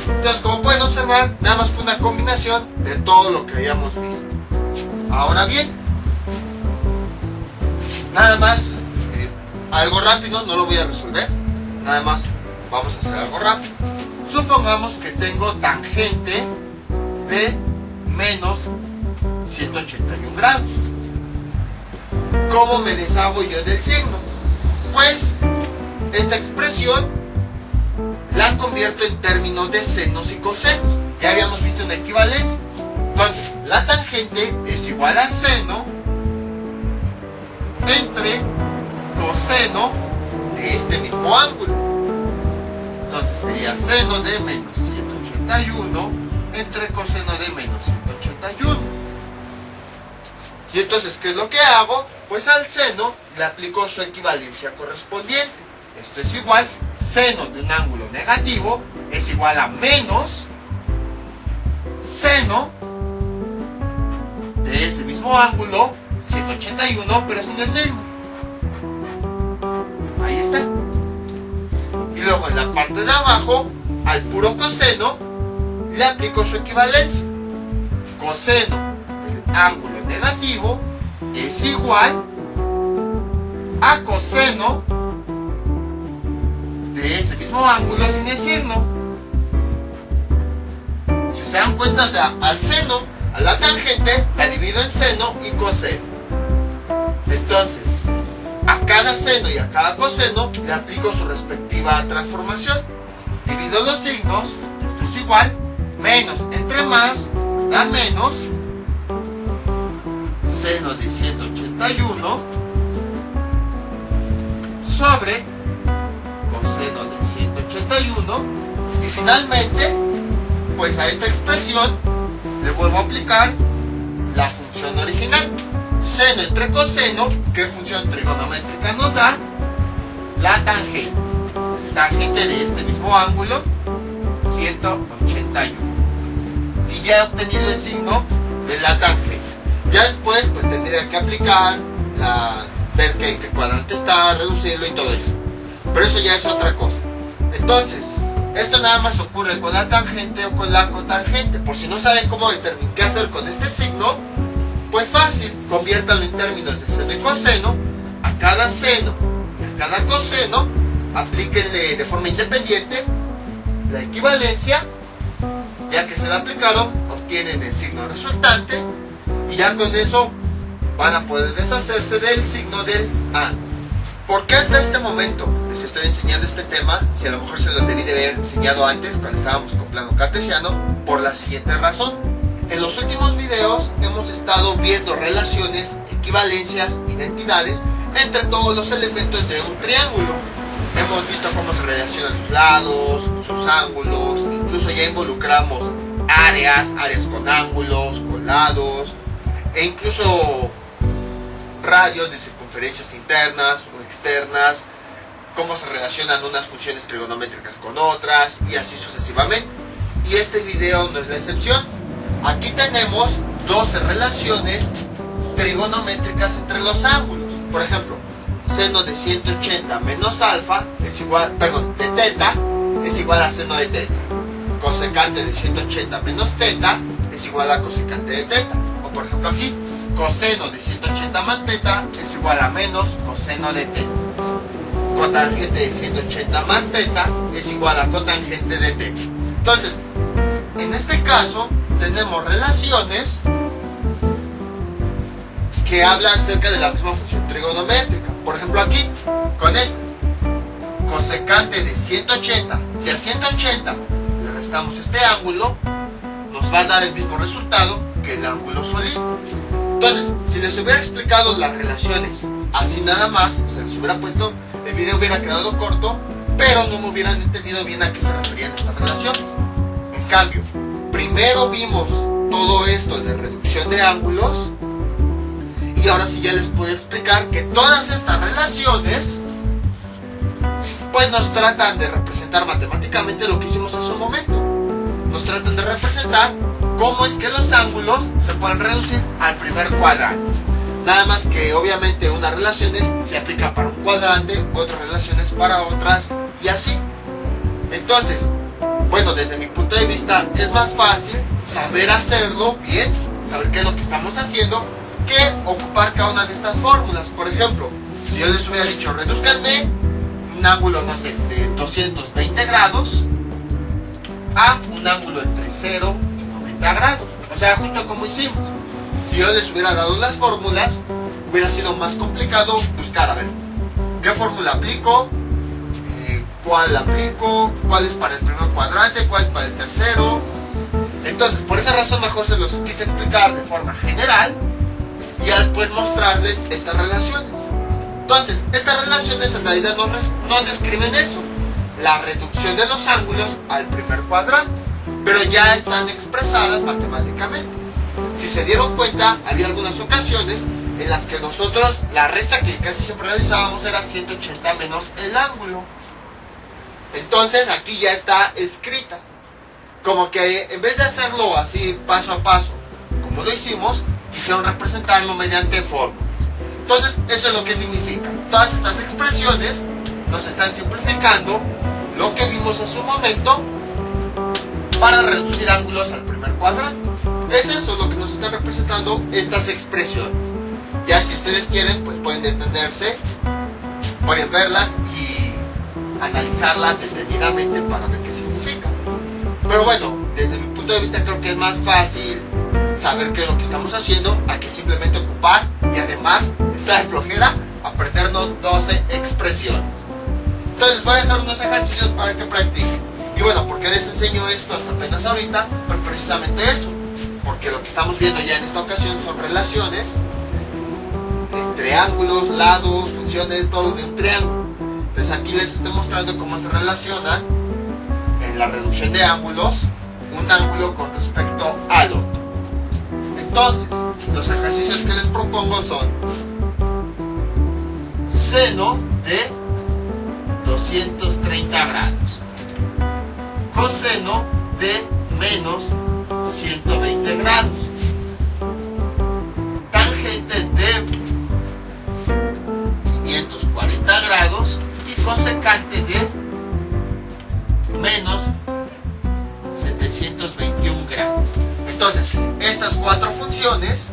Entonces, como pueden observar, nada más fue una combinación de todo lo que habíamos visto. Ahora bien, nada más, algo rápido, no lo voy a resolver. Nada más vamos a hacer algo rápido. Supongamos que tengo tangente de menos 181 grados. ¿Cómo me deshago yo del signo? Pues esta expresión la convierto en términos de senos y cosenos. Ya habíamos visto una equivalencia. Entonces, la tangente es igual a seno entre coseno de este mismo ángulo. Entonces sería seno de menos 181 entre coseno de menos 181. Y entonces, ¿qué es lo que hago? Pues al seno le aplico su equivalencia correspondiente. Esto es igual, seno de un ángulo negativo es igual a menos seno de ese mismo ángulo, 181, pero sin el signo. Ahí está. Y luego en la parte de abajo, al puro coseno, le aplico su equivalencia. Coseno del ángulo negativo es igual a coseno de ese mismo ángulo sin el signo. Si se dan cuenta, o sea, al seno, a la tangente, la divido en seno y coseno. Entonces, a cada seno y a cada coseno le aplico su respectiva transformación. Divido los signos, esto es igual, menos entre más, me da menos, seno de 181 sobre coseno de 181, y finalmente, pues a esta expresión le vuelvo a aplicar la función original. Seno entre coseno, ¿qué función trigonométrica nos da? La tangente. Tangente de este mismo ángulo, 181. Y ya he obtenido el signo de la tangente. Ya después, pues tendría que aplicar, ver qué cuadrante está, reducirlo y todo eso. Pero eso ya es otra cosa. Entonces, esto nada más ocurre con la tangente o con la cotangente. Por si no saben cómo determinar qué hacer con este signo, pues fácil, conviértanlo en términos de seno y coseno. A cada seno y a cada coseno, aplíquenle de forma independiente la equivalencia. Ya que se la aplicaron, obtienen el signo resultante, y ya con eso van a poder deshacerse del signo del ángulo. ¿Por qué hasta este momento les estoy enseñando este tema? Si a lo mejor se los debí de haber enseñado antes cuando estábamos con plano cartesiano, por la siguiente razón. En los últimos videos hemos estado viendo relaciones, equivalencias, identidades entre todos los elementos de un triángulo. Hemos visto cómo se relacionan sus lados, sus ángulos, incluso ya involucramos áreas con ángulos, con lados, e incluso radios de circunferencias internas o externas, cómo se relacionan unas funciones trigonométricas con otras, y así sucesivamente. Y este video no es la excepción. Aquí tenemos 12 relaciones trigonométricas entre los ángulos. Por ejemplo, seno de 180 menos alfa es igual, de teta es igual a seno de teta. Cosecante de 180 menos teta es igual a cosecante de teta. O por ejemplo aquí, coseno de 180 más teta es igual a menos coseno de teta. Cotangente de 180 más teta es igual a cotangente de teta. Entonces, en este caso, tenemos relaciones que hablan acerca de la misma función trigonométrica. Por ejemplo aquí, con esto, cosecante de 180, si a 180 le restamos este ángulo, nos va a dar el mismo resultado que el ángulo sólido. Entonces, si les hubiera explicado las relaciones así nada más, se les hubiera puesto, el video hubiera quedado corto, pero no me hubieran entendido bien a qué se referían estas relaciones. En cambio, primero vimos todo esto de reducción de ángulos, y ahora sí ya les puedo explicar que todas estas relaciones pues nos tratan de representar matemáticamente lo que hicimos hace un momento. Nos tratan de representar cómo es que los ángulos se pueden reducir al primer cuadrante. Nada más que obviamente unas relaciones se aplican para un cuadrante, otras relaciones para otras, y así. Entonces, bueno, desde mi punto de vista es más fácil saber hacerlo bien, saber qué es lo que estamos haciendo, que ocupar cada una de estas fórmulas. Por ejemplo, si yo les hubiera dicho, reduzcanme un ángulo, no sé, de 220 grados a un ángulo entre 0 y 90 grados. O sea, justo como hicimos. Si yo les hubiera dado las fórmulas, hubiera sido más complicado buscar, a ver, ¿qué fórmula aplico? ¿Cuál aplico? ¿Cuál es para el primer cuadrante? ¿Cuál es para el tercero? Entonces, por esa razón mejor se los quise explicar de forma general y ya después mostrarles estas relaciones. Entonces, estas relaciones en realidad nos describen eso, la reducción de los ángulos al primer cuadrante, pero ya están expresadas matemáticamente. Si se dieron cuenta, había algunas ocasiones en las que nosotros, la resta que casi siempre realizábamos era 180 menos el ángulo. Entonces aquí ya está escrita. Como que en vez de hacerlo así paso a paso, como lo hicimos, quisieron representarlo mediante fórmulas. Entonces, eso es lo que significa. Todas estas expresiones nos están simplificando lo que vimos en su momento para reducir ángulos al primer cuadrante. Es eso lo que nos están representando estas expresiones. Ya si ustedes quieren, pues pueden detenerse, pueden verlas y analizarlas detenidamente para ver qué significa. Pero bueno, desde mi punto de vista creo que es más fácil saber qué es lo que estamos haciendo a que simplemente ocupar y además está de flojera aprendernos 12 expresiones. Entonces les voy a dejar unos ejercicios para que practiquen. Y bueno, ¿por qué les enseño esto hasta apenas ahorita? Pues precisamente eso, porque lo que estamos viendo ya en esta ocasión son relaciones entre ángulos, lados, funciones, todo de un triángulo. Entonces aquí les estoy mostrando cómo se relaciona en la reducción de ángulos un ángulo con respecto al otro. Entonces, los ejercicios que les propongo son seno de 230 grados, coseno de menos 120 grados, tangente de 540 grados y cosecante de menos 721 grados. Entonces, estas cuatro funciones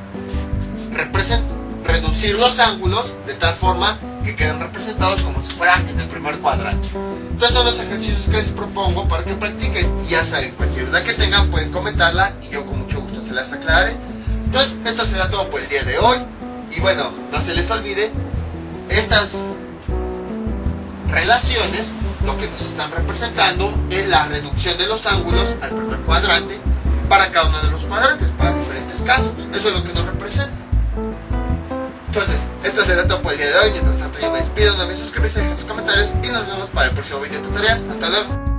representan reducir los ángulos de tal forma que queden representados como si fuera en el primer cuadrante. Entonces son los ejercicios que les propongo para que practiquen y ya saben, cualquier duda que tengan pueden comentarla y yo con mucho gusto se las aclararé. Entonces esto será todo por el día de hoy y bueno, no se les olvide, estas relaciones lo que nos están representando es la reducción de los ángulos al primer cuadrante para cada uno de los cuadrantes, para diferentes casos. Eso es lo que nos representa. Entonces, esto será todo por el día de hoy. Mientras tanto yo me despido, no olviden suscribirse, dejar sus comentarios y nos vemos para el próximo video tutorial. Hasta luego.